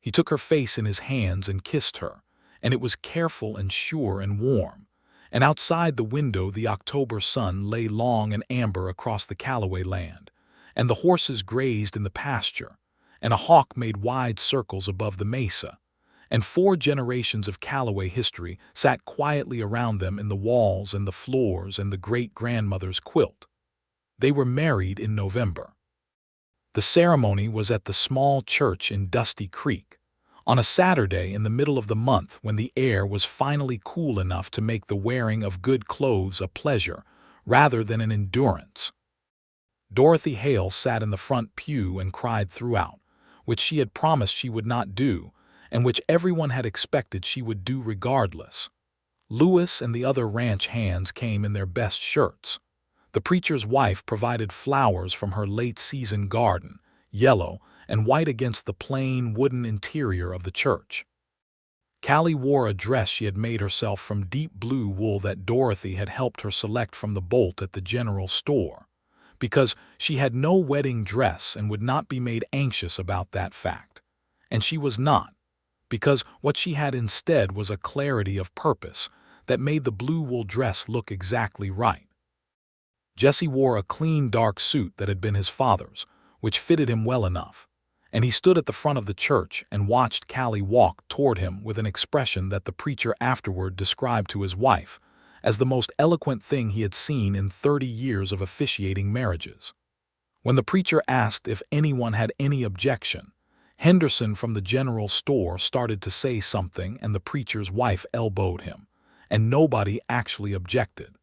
He took her face in his hands and kissed her, and it was careful and sure and warm. And outside the window the October sun lay long and amber across the Callaway land, and the horses grazed in the pasture, and a hawk made wide circles above the mesa, and 4 generations of Callaway history sat quietly around them in the walls and the floors and the great-grandmother's quilt. They were married in November. The ceremony was at the small church in Dusty Creek, on a Saturday in the middle of the month when the air was finally cool enough to make the wearing of good clothes a pleasure rather than an endurance. Dorothy Hale sat in the front pew and cried throughout, which she had promised she would not do, and which everyone had expected she would do regardless. Lewis and the other ranch hands came in their best shirts. The preacher's wife provided flowers from her late-season garden, yellow and white against the plain wooden interior of the church. Callie wore a dress she had made herself from deep blue wool that Dorothy had helped her select from the bolt at the general store, because she had no wedding dress and would not be made anxious about that fact. And she was not, because what she had instead was a clarity of purpose that made the blue wool dress look exactly right. Jesse wore a clean dark suit that had been his father's, which fitted him well enough, and he stood at the front of the church and watched Callie walk toward him with an expression that the preacher afterward described to his wife as the most eloquent thing he had seen in 30 years of officiating marriages. When the preacher asked if anyone had any objection, Henderson from the general store started to say something and the preacher's wife elbowed him, and nobody actually objected.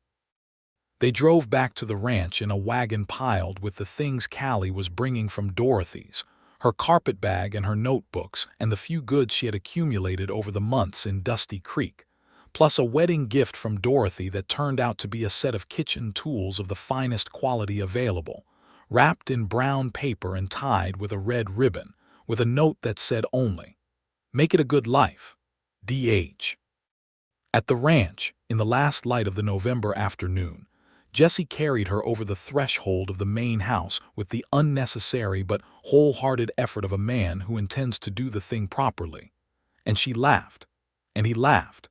They drove back to the ranch in a wagon piled with the things Callie was bringing from Dorothy's, her carpet bag and her notebooks and the few goods she had accumulated over the months in Dusty Creek, plus a wedding gift from Dorothy that turned out to be a set of kitchen tools of the finest quality available, wrapped in brown paper and tied with a red ribbon, with a note that said only, "Make it a good life. D.H." At the ranch, in the last light of the November afternoon, Jesse carried her over the threshold of the main house with the unnecessary but wholehearted effort of a man who intends to do the thing properly. And she laughed, and he laughed,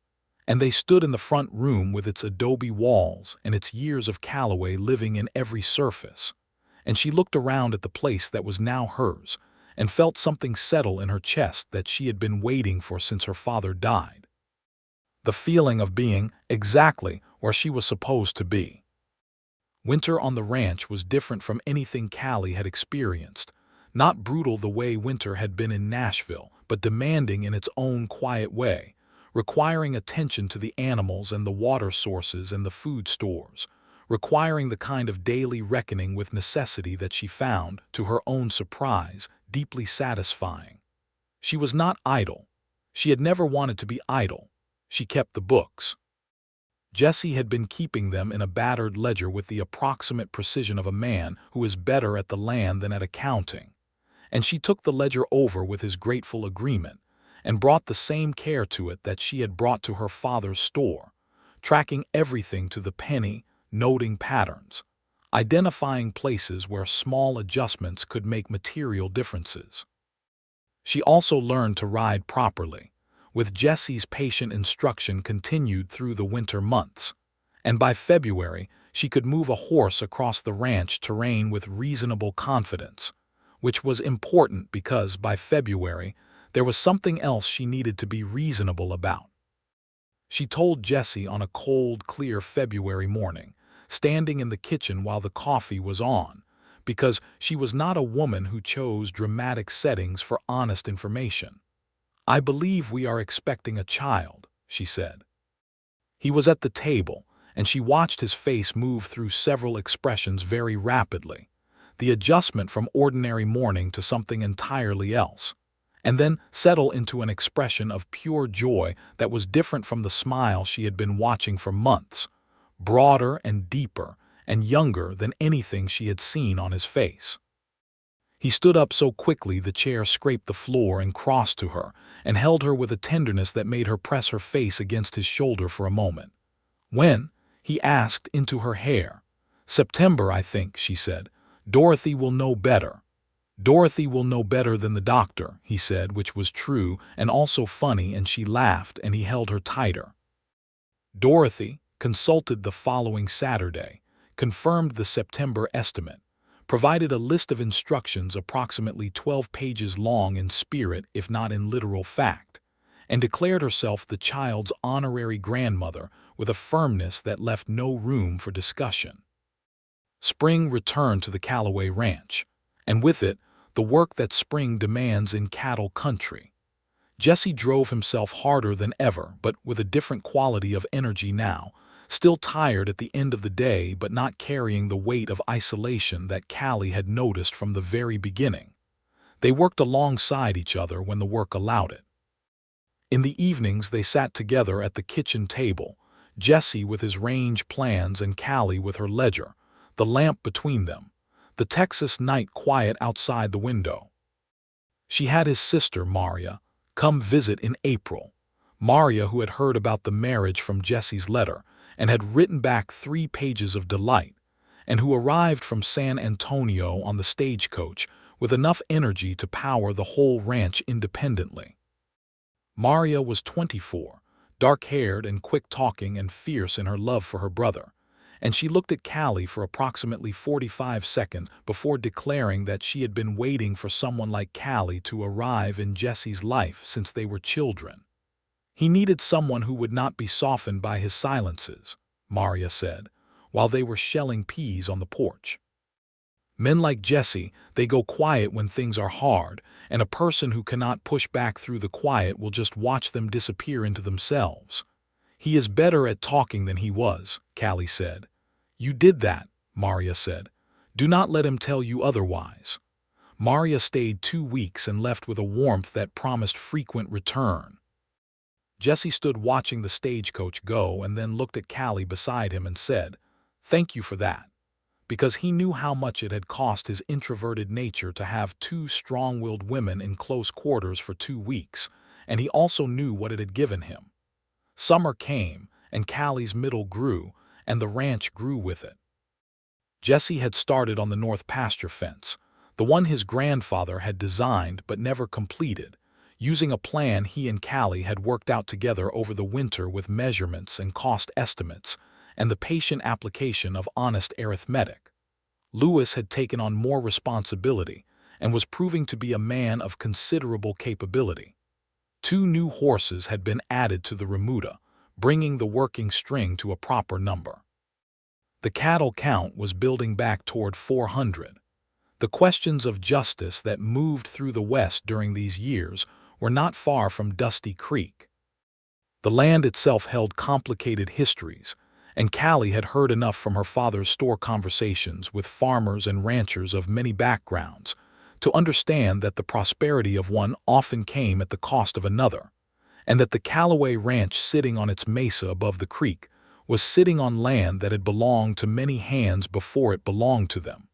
and they stood in the front room with its adobe walls and its years of Callaway living in every surface. And she looked around at the place that was now hers and felt something settle in her chest that she had been waiting for since her father died. The feeling of being exactly where she was supposed to be. Winter on the ranch was different from anything Callie had experienced, not brutal the way winter had been in Nashville, but demanding in its own quiet way, requiring attention to the animals and the water sources and the food stores, requiring the kind of daily reckoning with necessity that she found, to her own surprise, deeply satisfying. She was not idle. She had never wanted to be idle. She kept the books. Jesse had been keeping them in a battered ledger with the approximate precision of a man who is better at the land than at accounting, and she took the ledger over with his grateful agreement and brought the same care to it that she had brought to her father's store, tracking everything to the penny, noting patterns, identifying places where small adjustments could make material differences. She also learned to ride properly, with Jesse's patient instruction continued through the winter months, and by February she could move a horse across the ranch terrain with reasonable confidence, which was important because by February there was something else she needed to be reasonable about. She told Jesse on a cold, clear February morning, standing in the kitchen while the coffee was on, because she was not a woman who chose dramatic settings for honest information. "I believe we are expecting a child," she said. He was at the table, and she watched his face move through several expressions very rapidly, the adjustment from ordinary mourning to something entirely else, and then settle into an expression of pure joy that was different from the smile she had been watching for months, broader and deeper and younger than anything she had seen on his face. He stood up so quickly the chair scraped the floor and crossed to her and held her with a tenderness that made her press her face against his shoulder for a moment. "When?" he asked into her hair. "September, I think," she said. "Dorothy will know better." "Dorothy will know better than the doctor," he said, which was true and also funny, and she laughed and he held her tighter. Dorothy consulted the following Saturday, confirmed the September estimate, provided a list of instructions approximately 12 pages long in spirit if not in literal fact, and declared herself the child's honorary grandmother with a firmness that left no room for discussion. Spring returned to the Callaway Ranch, and with it, the work that spring demands in cattle country. Jesse drove himself harder than ever, but with a different quality of energy now, still tired at the end of the day but not carrying the weight of isolation that Callie had noticed from the very beginning. They worked alongside each other when the work allowed it. In the evenings they sat together at the kitchen table, Jesse with his range plans and Callie with her ledger, the lamp between them, the Texas night quiet outside the window. She had his sister, Maria, come visit in April. Maria, who had heard about the marriage from Jesse's letter and had written back 3 pages of delight, and who arrived from San Antonio on the stagecoach with enough energy to power the whole ranch independently. Maria was 24, dark-haired and quick-talking and fierce in her love for her brother, and she looked at Callie for approximately 45 seconds before declaring that she had been waiting for someone like Callie to arrive in Jesse's life since they were children. He needed someone who would not be softened by his silences, Maria said, while they were shelling peas on the porch. Men like Jesse, they go quiet when things are hard, and a person who cannot push back through the quiet will just watch them disappear into themselves. He is better at talking than he was, Callie said. You did that, Maria said. Do not let him tell you otherwise. Maria stayed 2 weeks and left with a warmth that promised frequent return. Jesse stood watching the stagecoach go and then looked at Callie beside him and said, "Thank you for that," because he knew how much it had cost his introverted nature to have 2 strong-willed women in close quarters for 2 weeks, and he also knew what it had given him. Summer came, and Callie's middle grew, and the ranch grew with it. Jesse had started on the north pasture fence, the one his grandfather had designed but never completed, using a plan he and Callie had worked out together over the winter with measurements and cost estimates and the patient application of honest arithmetic. Lewis had taken on more responsibility and was proving to be a man of considerable capability. 2 new horses had been added to the remuda, bringing the working string to a proper number. The cattle count was building back toward 400. The questions of justice that moved through the West during these years were not far from Dusty Creek. The land itself held complicated histories, and Callie had heard enough from her father's store conversations with farmers and ranchers of many backgrounds to understand that the prosperity of one often came at the cost of another, and that the Callaway Ranch sitting on its mesa above the creek was sitting on land that had belonged to many hands before it belonged to them.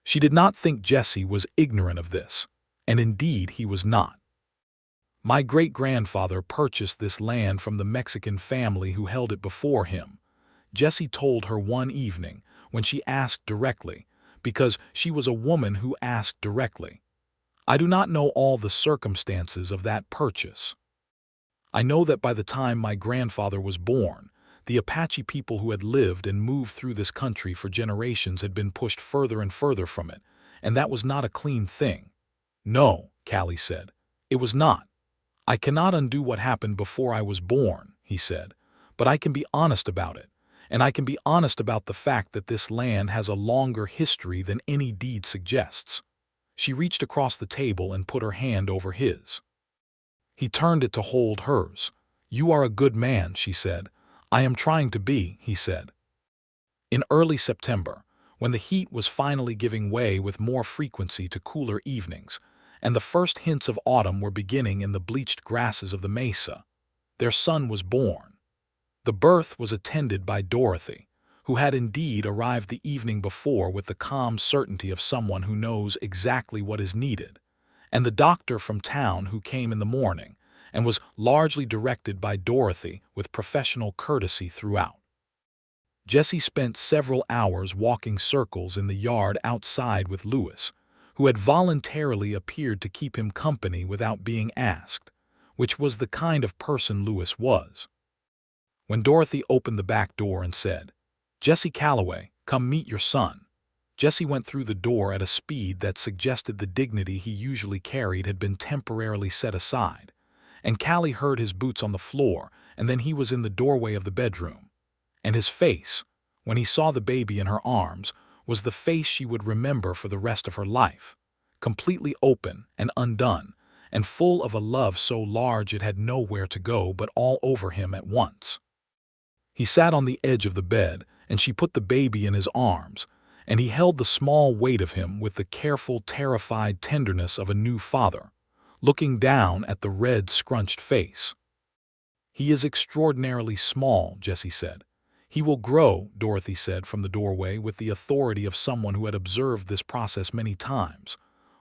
She did not think Jesse was ignorant of this, and indeed he was not. My great-grandfather purchased this land from the Mexican family who held it before him, Jesse told her one evening when she asked directly, because she was a woman who asked directly. I do not know all the circumstances of that purchase. I know that by the time my grandfather was born, the Apache people who had lived and moved through this country for generations had been pushed further and further from it, and that was not a clean thing. No, Callie said, it was not. I cannot undo what happened before I was born, he said, but I can be honest about it, and I can be honest about the fact that this land has a longer history than any deed suggests. She reached across the table and put her hand over his. He turned it to hold hers. You are a good man, she said. I am trying to be, he said. In early September, when the heat was finally giving way with more frequency to cooler evenings, and the first hints of autumn were beginning in the bleached grasses of the mesa. Their son was born. The birth was attended by Dorothy, who had indeed arrived the evening before with the calm certainty of someone who knows exactly what is needed, and the doctor from town who came in the morning and was largely directed by Dorothy with professional courtesy throughout. Jesse spent several hours walking circles in the yard outside with Lewis, who had voluntarily appeared to keep him company without being asked, which was the kind of person Lewis was. When Dorothy opened the back door and said, "Jesse Calloway, come meet your son," Jesse went through the door at a speed that suggested the dignity he usually carried had been temporarily set aside, and Callie heard his boots on the floor, and then he was in the doorway of the bedroom. And his face, when he saw the baby in her arms, was the face she would remember for the rest of her life, completely open and undone, and full of a love so large it had nowhere to go but all over him at once. He sat on the edge of the bed, and she put the baby in his arms, and he held the small weight of him with the careful, terrified tenderness of a new father, looking down at the red, scrunched face. "He is extraordinarily small," Jesse said. "He will grow," Dorothy said from the doorway with the authority of someone who had observed this process many times.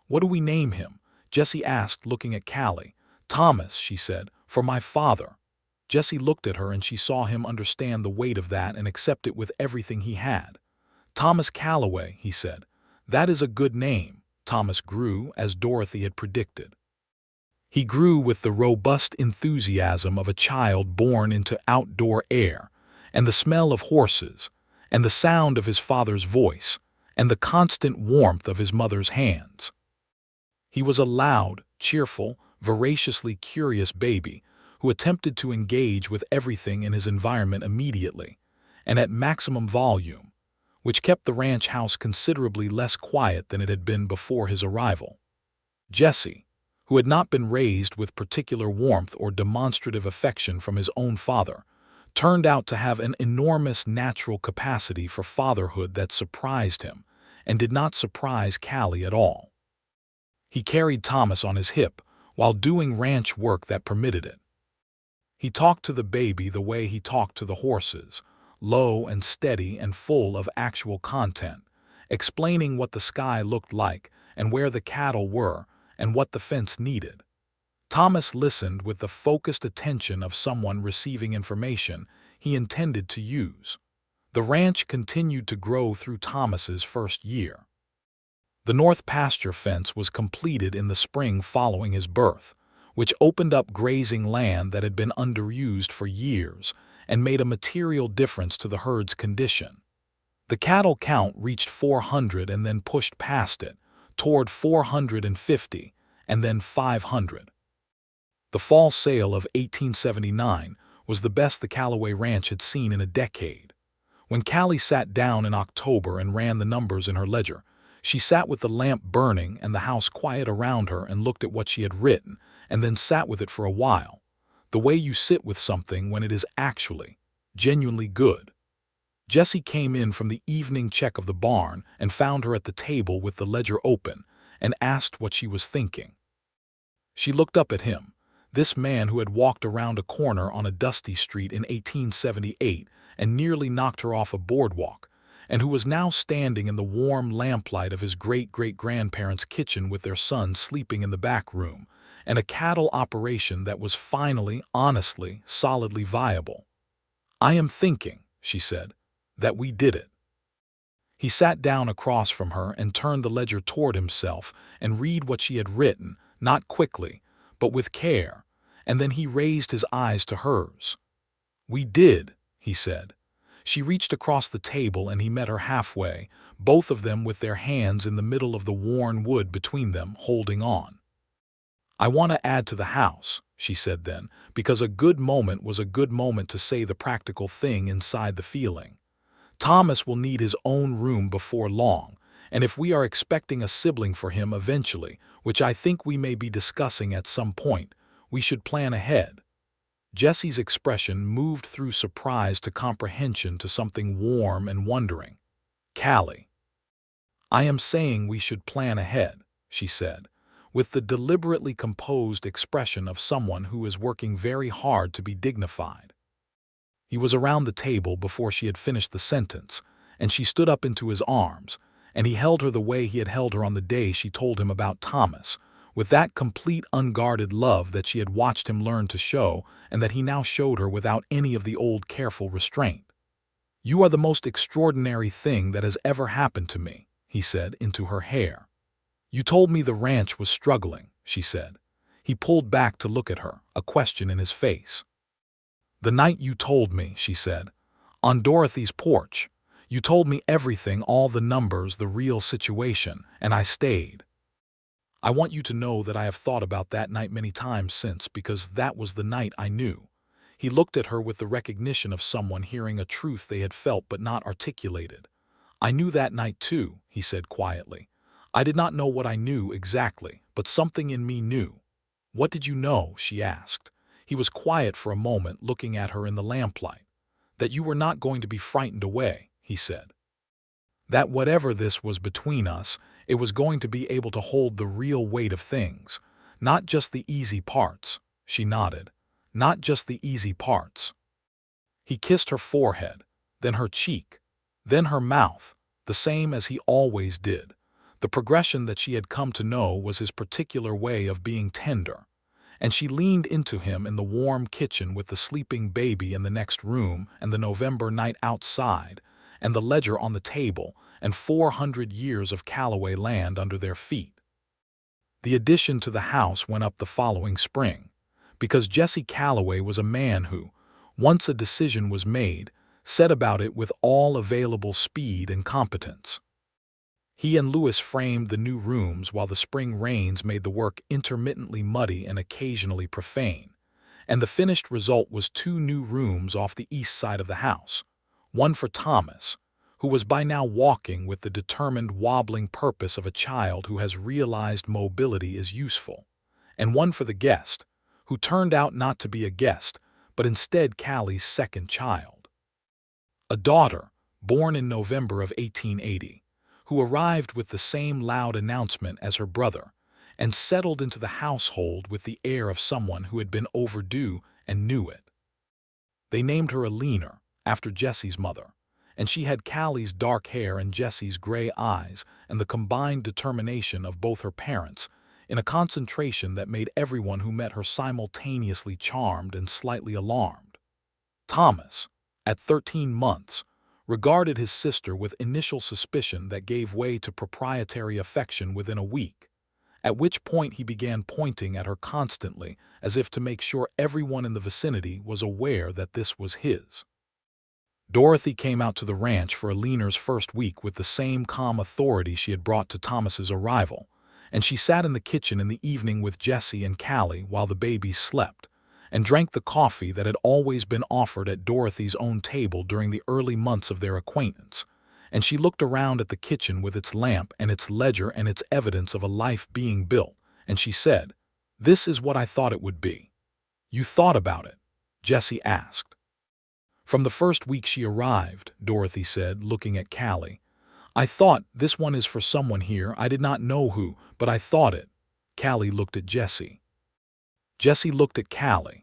"What do we name him?" Jesse asked, looking at Callie. "Thomas," she said, "for my father." Jesse looked at her and she saw him understand the weight of that and accept it with everything he had. "Thomas Calloway," he said. "That is a good name." Thomas grew, as Dorothy had predicted. He grew with the robust enthusiasm of a child born into outdoor air, and the smell of horses, and the sound of his father's voice, and the constant warmth of his mother's hands. He was a loud, cheerful, voraciously curious baby who attempted to engage with everything in his environment immediately, and at maximum volume, which kept the ranch house considerably less quiet than it had been before his arrival. Jesse, who had not been raised with particular warmth or demonstrative affection from his own father, turned out to have an enormous natural capacity for fatherhood that surprised him and did not surprise Callie at all. He carried Thomas on his hip while doing ranch work that permitted it. He talked to the baby the way he talked to the horses, low and steady and full of actual content, explaining what the sky looked like and where the cattle were and what the fence needed. Thomas listened with the focused attention of someone receiving information he intended to use. The ranch continued to grow through Thomas's first year. The north pasture fence was completed in the spring following his birth, which opened up grazing land that had been underused for years and made a material difference to the herd's condition. The cattle count reached 400 and then pushed past it, toward 450, and then 500. The fall sale of 1879 was the best the Calloway Ranch had seen in a decade. When Callie sat down in October and ran the numbers in her ledger, she sat with the lamp burning and the house quiet around her and looked at what she had written, and then sat with it for a while, the way you sit with something when it is actually, genuinely good. Jesse came in from the evening check of the barn and found her at the table with the ledger open and asked what she was thinking. She looked up at him, this man who had walked around a corner on a dusty street in 1878 and nearly knocked her off a boardwalk, and who was now standing in the warm lamplight of his great-great-grandparents' kitchen with their son sleeping in the back room, and a cattle operation that was finally, honestly, solidly viable. "I am thinking," she said, "that we did it." He sat down across from her and turned the ledger toward himself and read what she had written, not quickly, but with care, and then he raised his eyes to hers. "We did," he said. She reached across the table and he met her halfway, both of them with their hands in the middle of the worn wood between them, holding on. "I want to add to the house," she said then, because a good moment was a good moment to say the practical thing inside the feeling. "Thomas will need his own room before long, and if we are expecting a sibling for him eventually, which I think we may be discussing at some point, we should plan ahead." Jesse's expression moved through surprise to comprehension to something warm and wondering. "Callie." "I am saying we should plan ahead," she said, with the deliberately composed expression of someone who is working very hard to be dignified. He was around the table before she had finished the sentence, and she stood up into his arms, and he held her the way he had held her on the day she told him about Thomas, with that complete unguarded love that she had watched him learn to show and that he now showed her without any of the old careful restraint. "You are the most extraordinary thing that has ever happened to me," he said into her hair. "You told me the ranch was struggling," she said. He pulled back to look at her, a question in his face. "The night you told me," she said, "on Dorothy's porch. You told me everything, all the numbers, the real situation, and I stayed. I want you to know that I have thought about that night many times since, because that was the night I knew." He looked at her with the recognition of someone hearing a truth they had felt but not articulated. "I knew that night too," he said quietly. "I did not know what I knew exactly, but something in me knew." "What did you know?" she asked. He was quiet for a moment, looking at her in the lamplight. "That you were not going to be frightened away," he said. "That whatever this was between us, it was going to be able to hold the real weight of things, not just the easy parts." She nodded. "Not just the easy parts." He kissed her forehead, then her cheek, then her mouth, the same as he always did. The progression that she had come to know was his particular way of being tender. And she leaned into him in the warm kitchen with the sleeping baby in the next room and the November night outside, and the ledger on the table, and 400 years of Callaway land under their feet. The addition to the house went up the following spring, because Jesse Callaway was a man who, once a decision was made, set about it with all available speed and competence. He and Lewis framed the new rooms while the spring rains made the work intermittently muddy and occasionally profane, and the finished result was 2 new rooms off the east side of the house, one for Thomas, who was by now walking with the determined wobbling purpose of a child who has realized mobility is useful, and one for the guest, who turned out not to be a guest, but instead Callie's second child. A daughter, born in November of 1880, who arrived with the same loud announcement as her brother, and settled into the household with the air of someone who had been overdue and knew it. They named her Alina, after Jesse's mother, and she had Callie's dark hair and Jesse's gray eyes and the combined determination of both her parents, in a concentration that made everyone who met her simultaneously charmed and slightly alarmed. Thomas, at 13 months, regarded his sister with initial suspicion that gave way to proprietary affection within a week, at which point he began pointing at her constantly as if to make sure everyone in the vicinity was aware that this was his. Dorothy came out to the ranch for Alina's first week with the same calm authority she had brought to Thomas's arrival, and she sat in the kitchen in the evening with Jesse and Callie while the babies slept, and drank the coffee that had always been offered at Dorothy's own table during the early months of their acquaintance, and she looked around at the kitchen with its lamp and its ledger and its evidence of a life being built, and she said, "This is what I thought it would be." "You thought about it?" Jesse asked. "From the first week she arrived," Dorothy said, looking at Callie. "I thought, this one is for someone here, I did not know who, but I thought it." Callie looked at Jesse. Jesse looked at Callie.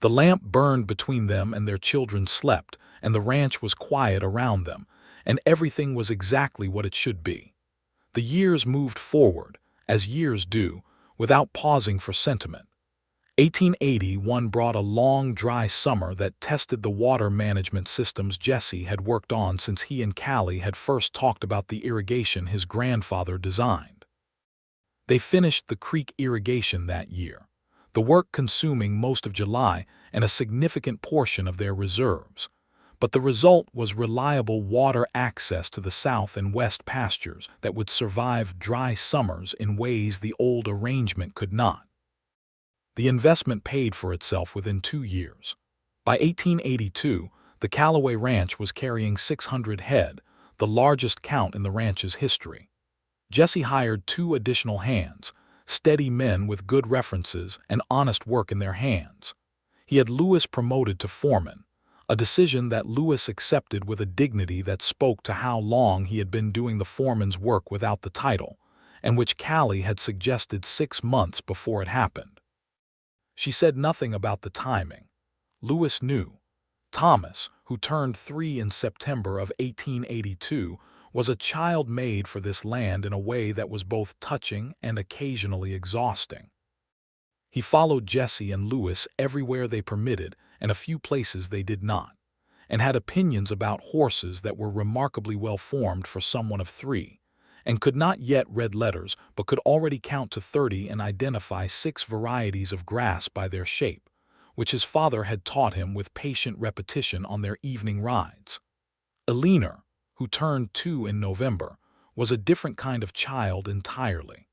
The lamp burned between them and their children slept, and the ranch was quiet around them, and everything was exactly what it should be. The years moved forward, as years do, without pausing for sentiment. 1881 brought a long, dry summer that tested the water management systems Jesse had worked on since he and Callie had first talked about the irrigation his grandfather designed. They finished the creek irrigation that year, the work consuming most of July and a significant portion of their reserves. But the result was reliable water access to the south and west pastures that would survive dry summers in ways the old arrangement could not. The investment paid for itself within 2 years. By 1882, the Callaway Ranch was carrying 600 head, the largest count in the ranch's history. Jesse hired 2 additional hands, steady men with good references and honest work in their hands. He had Lewis promoted to foreman, a decision that Lewis accepted with a dignity that spoke to how long he had been doing the foreman's work without the title, and which Callie had suggested 6 months before it happened. She said nothing about the timing. Lewis knew. Thomas, who turned 3 in September of 1882, was a child made for this land in a way that was both touching and occasionally exhausting. He followed Jessie and Lewis everywhere they permitted and a few places they did not, and had opinions about horses that were remarkably well formed for someone of 3, and could not yet read letters but could already count to 30 and identify 6 varieties of grass by their shape, which his father had taught him with patient repetition on their evening rides. Eleanor, who turned 2 in November, was a different kind of child entirely.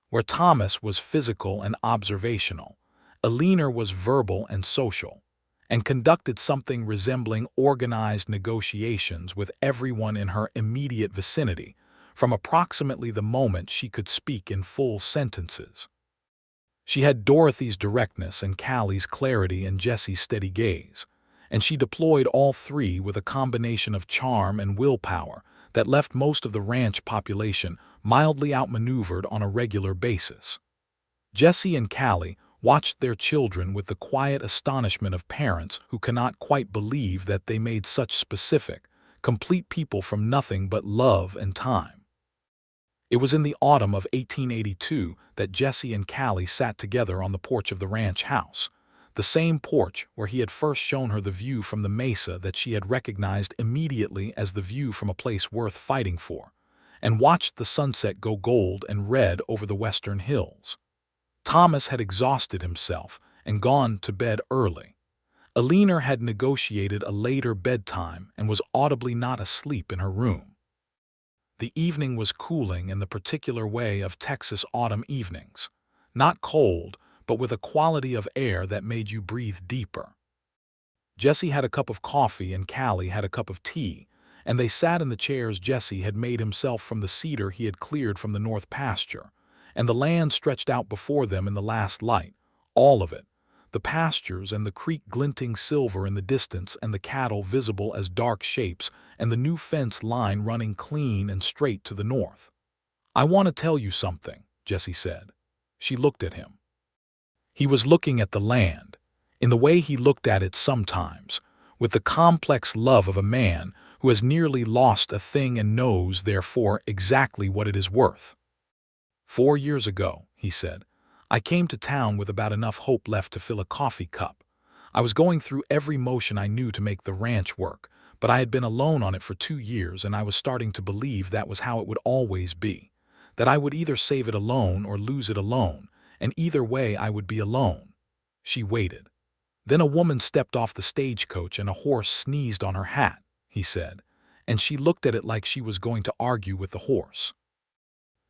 Where Thomas was physical and observational, Eleanor was verbal and social, and conducted something resembling organized negotiations with everyone in her immediate vicinity, from approximately the moment she could speak in full sentences. She had Dorothy's directness and Callie's clarity and Jessie's steady gaze, and she deployed all 3 with a combination of charm and willpower that left most of the ranch population mildly outmaneuvered on a regular basis. Jessie and Callie watched their children with the quiet astonishment of parents who cannot quite believe that they made such specific, complete people from nothing but love and time. It was in the autumn of 1882 that Jessie and Callie sat together on the porch of the ranch house, the same porch where he had first shown her the view from the mesa that she had recognized immediately as the view from a place worth fighting for, and watched the sunset go gold and red over the western hills. Thomas had exhausted himself and gone to bed early. Eleanor had negotiated a later bedtime and was audibly not asleep in her room. The evening was cooling in the particular way of Texas autumn evenings, not cold, but with a quality of air that made you breathe deeper. Jessie had a cup of coffee and Callie had a cup of tea, and they sat in the chairs Jessie had made himself from the cedar he had cleared from the north pasture, and the land stretched out before them in the last light, all of it, the pastures and the creek glinting silver in the distance and the cattle visible as dark shapes and the new fence line running clean and straight to the north. "I want to tell you something," Jessie said. She looked at him. He was looking at the land, in the way he looked at it sometimes, with the complex love of a man who has nearly lost a thing and knows, therefore, exactly what it is worth. "4 years ago," he said, "I came to town with about enough hope left to fill a coffee cup. I was going through every motion I knew to make the ranch work, but I had been alone on it for 2 years and I was starting to believe that was how it would always be, that I would either save it alone or lose it alone, and either way I would be alone." She waited. "Then a woman stepped off the stagecoach and a horse sneezed on her hat," he said, and she looked at it like she was going to argue with the horse.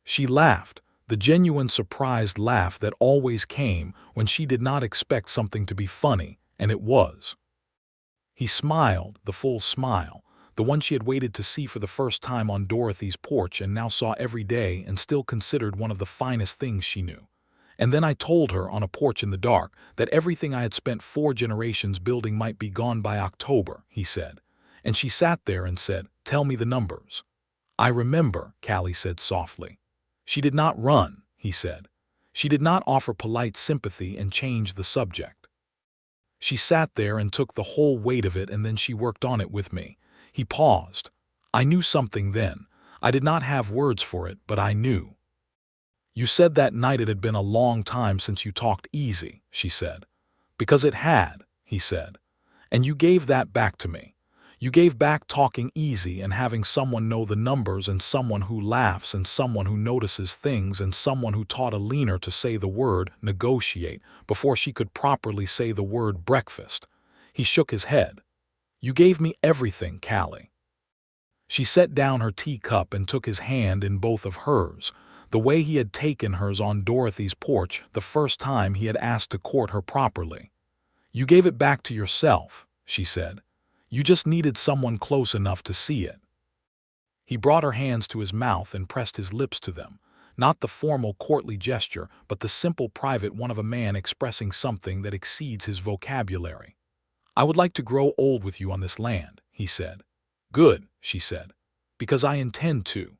She laughed, the genuine surprised laugh that always came when she did not expect something to be funny, and it was. He smiled, the full smile, the one she had waited to see for the first time on Dorothy's porch and now saw every day and still considered one of the finest things she knew. "And then I told her on a porch in the dark that everything I had spent 4 generations building might be gone by October," he said. And she sat there and said, "Tell me the numbers." "I remember," Callie said softly. She did not run, he said. She did not offer polite sympathy and change the subject. She sat there and took the whole weight of it, and then she worked on it with me. He paused. "I knew something then. I did not have words for it, but I knew." "You said that night it had been a long time since you talked easy," she said. "Because it had," he said. "And you gave that back to me. You gave back talking easy and having someone know the numbers and someone who laughs and someone who notices things and someone who taught Eleanor to say the word negotiate before she could properly say the word breakfast." He shook his head. "You gave me everything, Callie." She set down her teacup and took his hand in both of hers, the way he had taken hers on Dorothy's porch the first time he had asked to court her properly. "You gave it back to yourself," she said. "You just needed someone close enough to see it." He brought her hands to his mouth and pressed his lips to them, not the formal courtly gesture, but the simple private one of a man expressing something that exceeds his vocabulary. "I would like to grow old with you on this land," he said. "Good," she said, "because I intend to."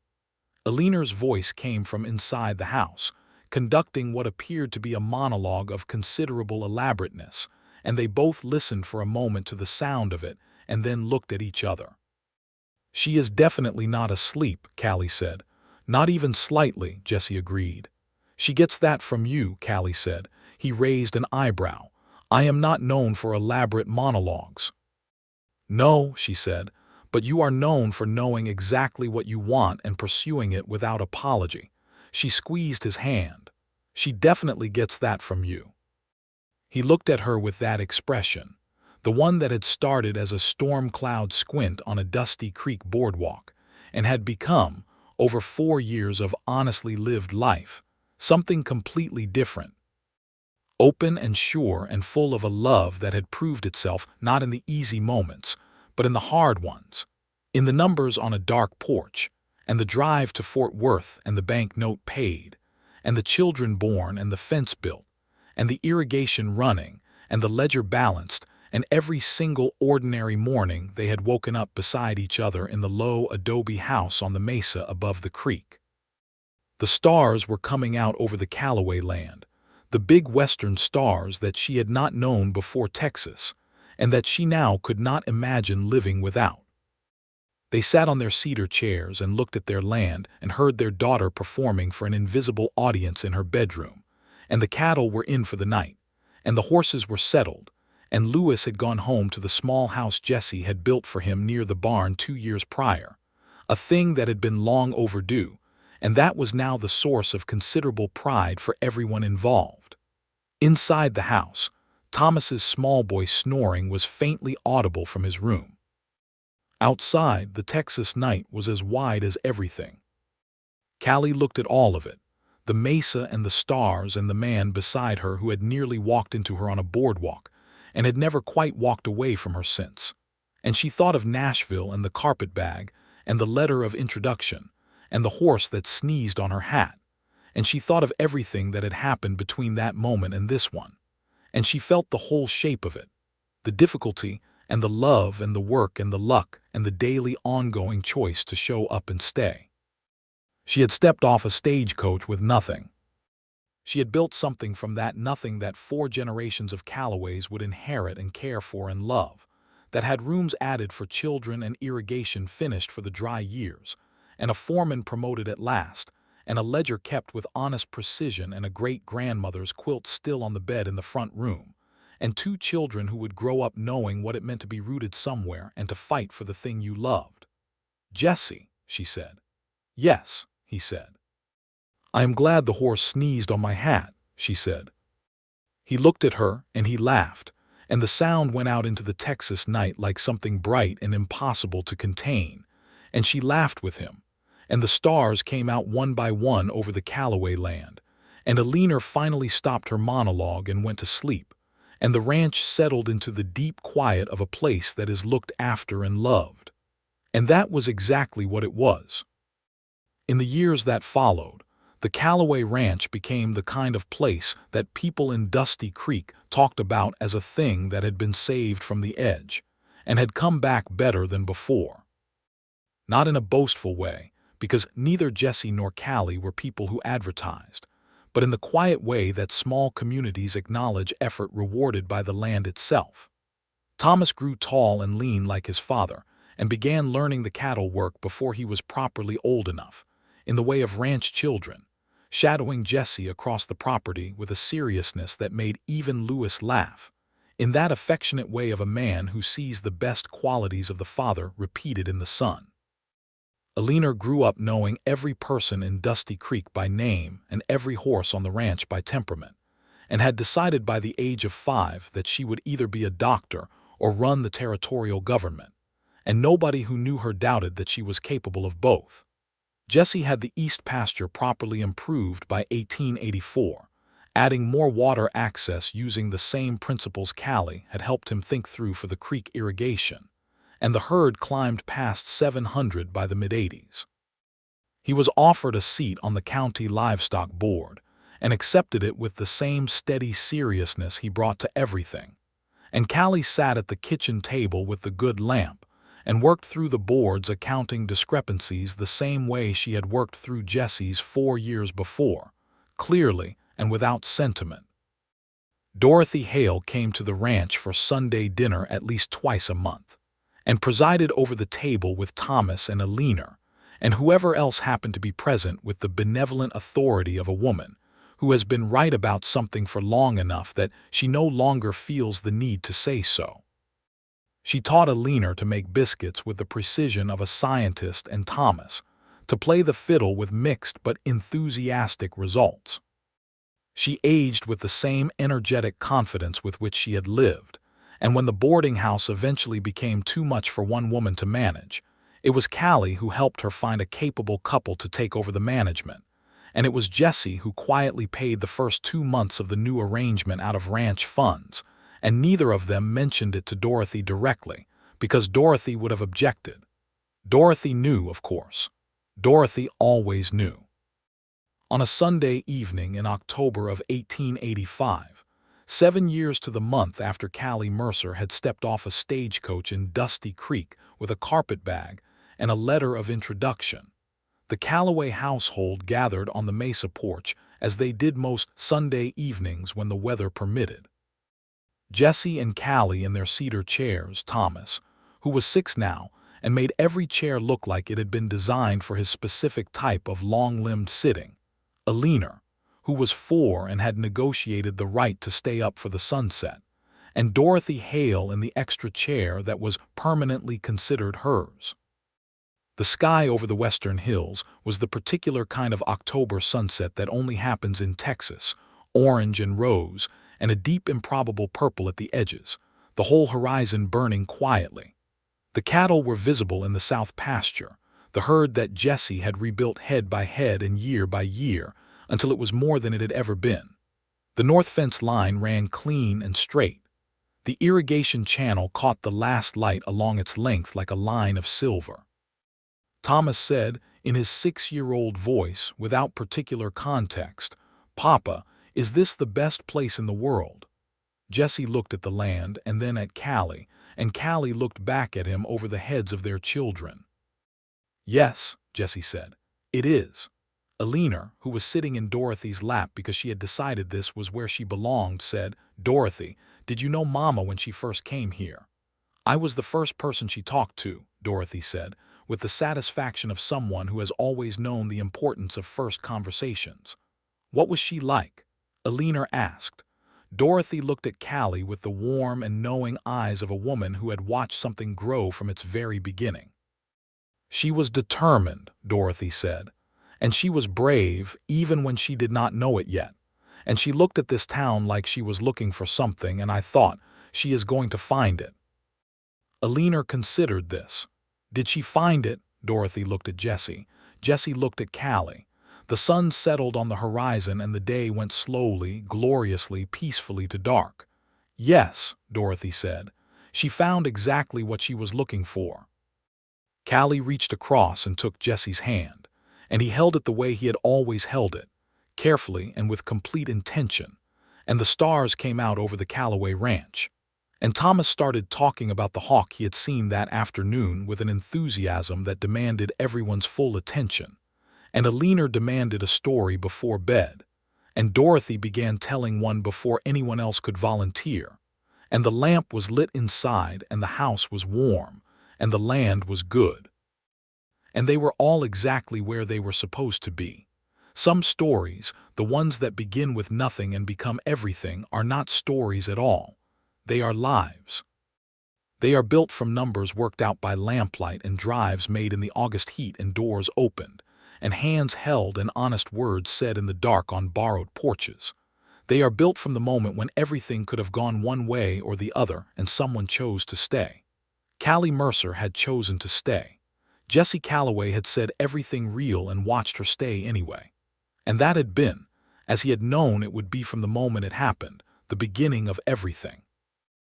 Aliner's voice came from inside the house, conducting what appeared to be a monologue of considerable elaborateness, and they both listened for a moment to the sound of it and then looked at each other. "She is definitely not asleep," Callie said. "Not even slightly," Jesse agreed. "She gets that from you," Callie said. He raised an eyebrow. "I am not known for elaborate monologues." "No," she said, "but you are known for knowing exactly what you want and pursuing it without apology." She squeezed his hand. "She definitely gets that from you." He looked at her with that expression, the one that had started as a storm cloud squint on a dusty creek boardwalk, and had become, over 4 years of honestly lived life, something completely different. Open and sure and full of a love that had proved itself not in the easy moments, but in the hard ones, in the numbers on a dark porch, and the drive to Fort Worth and the bank note paid, and the children born and the fence built, and the irrigation running, and the ledger balanced, and every single ordinary morning they had woken up beside each other in the low adobe house on the mesa above the creek. The stars were coming out over the Callaway land, the big western stars that she had not known before Texas, and that she now could not imagine living without. They sat on their cedar chairs and looked at their land and heard their daughter performing for an invisible audience in her bedroom, and the cattle were in for the night, and the horses were settled, and Lewis had gone home to the small house Jesse had built for him near the barn 2 years prior, a thing that had been long overdue, and that was now the source of considerable pride for everyone involved. Inside the house, Thomas's small boy snoring was faintly audible from his room. Outside, the Texas night was as wide as everything. Callie looked at all of it, the mesa and the stars and the man beside her who had nearly walked into her on a boardwalk and had never quite walked away from her since. And she thought of Nashville and the carpet bag and the letter of introduction and the horse that sneezed on her hat, and she thought of everything that had happened between that moment and this one, and she felt the whole shape of it, the difficulty and the love and the work and the luck and the daily ongoing choice to show up and stay. She had stepped off a stagecoach with nothing. She had built something from that nothing that 4 generations of Callaways would inherit and care for and love, that had rooms added for children and irrigation finished for the dry years, and a foreman promoted at last, and a ledger kept with honest precision and a great-grandmother's quilt still on the bed in the front room, and 2 children who would grow up knowing what it meant to be rooted somewhere and to fight for the thing you loved. "Jesse," she said. "Yes," he said. "I am glad the horse sneezed on my hat," she said. He looked at her and he laughed, and the sound went out into the Texas night like something bright and impossible to contain, and she laughed with him, and the stars came out one by one over the Callaway land, and Alina finally stopped her monologue and went to sleep, and the ranch settled into the deep quiet of a place that is looked after and loved. And that was exactly what it was. In the years that followed, the Callaway Ranch became the kind of place that people in Dusty Creek talked about as a thing that had been saved from the edge and had come back better than before. Not in a boastful way, because neither Jesse nor Callie were people who advertised, but in the quiet way that small communities acknowledge effort rewarded by the land itself. Thomas grew tall and lean like his father and began learning the cattle work before he was properly old enough, in the way of ranch children, shadowing Jesse across the property with a seriousness that made even Lewis laugh, in that affectionate way of a man who sees the best qualities of the father repeated in the son. Alina grew up knowing every person in Dusty Creek by name and every horse on the ranch by temperament, and had decided by the age of 5 that she would either be a doctor or run the territorial government, and nobody who knew her doubted that she was capable of both. Jesse had the east pasture properly improved by 1884, adding more water access using the same principles Callie had helped him think through for the creek irrigation, and the herd climbed past 700 by the mid-80s. He was offered a seat on the county livestock board and accepted it with the same steady seriousness he brought to everything, and Callie sat at the kitchen table with the good lamp and worked through the board's accounting discrepancies the same way she had worked through Jesse's 4 years before, clearly and without sentiment. Dorothy Hale came to the ranch for Sunday dinner at least twice a month, and presided over the table with Thomas and Alina, and whoever else happened to be present, with the benevolent authority of a woman who has been right about something for long enough that she no longer feels the need to say so. She taught Alina to make biscuits with the precision of a scientist, and Thomas to play the fiddle with mixed but enthusiastic results. She aged with the same energetic confidence with which she had lived, and when the boarding house eventually became too much for one woman to manage, it was Callie who helped her find a capable couple to take over the management, and it was Jesse who quietly paid the first 2 months of the new arrangement out of ranch funds, and neither of them mentioned it to Dorothy directly, because Dorothy would have objected. Dorothy knew, of course. Dorothy always knew. On a Sunday evening in October of 1885, 7 years to the month after Callie Mercer had stepped off a stagecoach in Dusty Creek with a carpetbag and a letter of introduction, the Calloway household gathered on the mesa porch as they did most Sunday evenings when the weather permitted. Jesse and Callie in their cedar chairs, Thomas, who was 6 now and made every chair look like it had been designed for his specific type of long-limbed sitting, Alina, who was 4 and had negotiated the right to stay up for the sunset, and Dorothy Hale in the extra chair that was permanently considered hers. The sky over the western hills was the particular kind of October sunset that only happens in Texas, orange and rose, and a deep improbable purple at the edges, the whole horizon burning quietly. The cattle were visible in the south pasture, the herd that Jesse had rebuilt head by head and year by year until it was more than it had ever been. The north fence line ran clean and straight. The irrigation channel caught the last light along its length like a line of silver. Thomas said, in his 6-year-old voice, without particular context, "Papa, is this the best place in the world?" Jesse looked at the land and then at Callie, and Callie looked back at him over the heads of their children. "Yes," Jesse said, "it is." Alina, who was sitting in Dorothy's lap because she had decided this was where she belonged, said, "Dorothy, did you know Mama when she first came here?" "I was the first person she talked to," Dorothy said, with the satisfaction of someone who has always known the importance of first conversations. "What was she like?" Alina asked. Dorothy looked at Callie with the warm and knowing eyes of a woman who had watched something grow from its very beginning. "She was determined," Dorothy said, "and she was brave even when she did not know it yet, and she looked at this town like she was looking for something, and I thought, she is going to find it." Alina considered this. "Did she find it?" Dorothy looked at Jesse. Jesse looked at Callie. The sun settled on the horizon and the day went slowly, gloriously, peacefully to dark. "Yes," Dorothy said. "She found exactly what she was looking for." Callie reached across and took Jesse's hand, and he held it the way he had always held it, carefully and with complete intention, and the stars came out over the Calloway ranch. And Thomas started talking about the hawk he had seen that afternoon with an enthusiasm that demanded everyone's full attention, and Alina demanded a story before bed, and Dorothy began telling one before anyone else could volunteer, and the lamp was lit inside, and the house was warm, and the land was good. And they were all exactly where they were supposed to be. Some stories, the ones that begin with nothing and become everything, are not stories at all. They are lives. They are built from numbers worked out by lamplight and drives made in the August heat and doors opened, and hands held and honest words said in the dark on borrowed porches. They are built from the moment when everything could have gone one way or the other and someone chose to stay. Callie Mercer had chosen to stay. Jesse Calloway had said everything real and watched her stay anyway. And that had been, as he had known it would be from the moment it happened, the beginning of everything.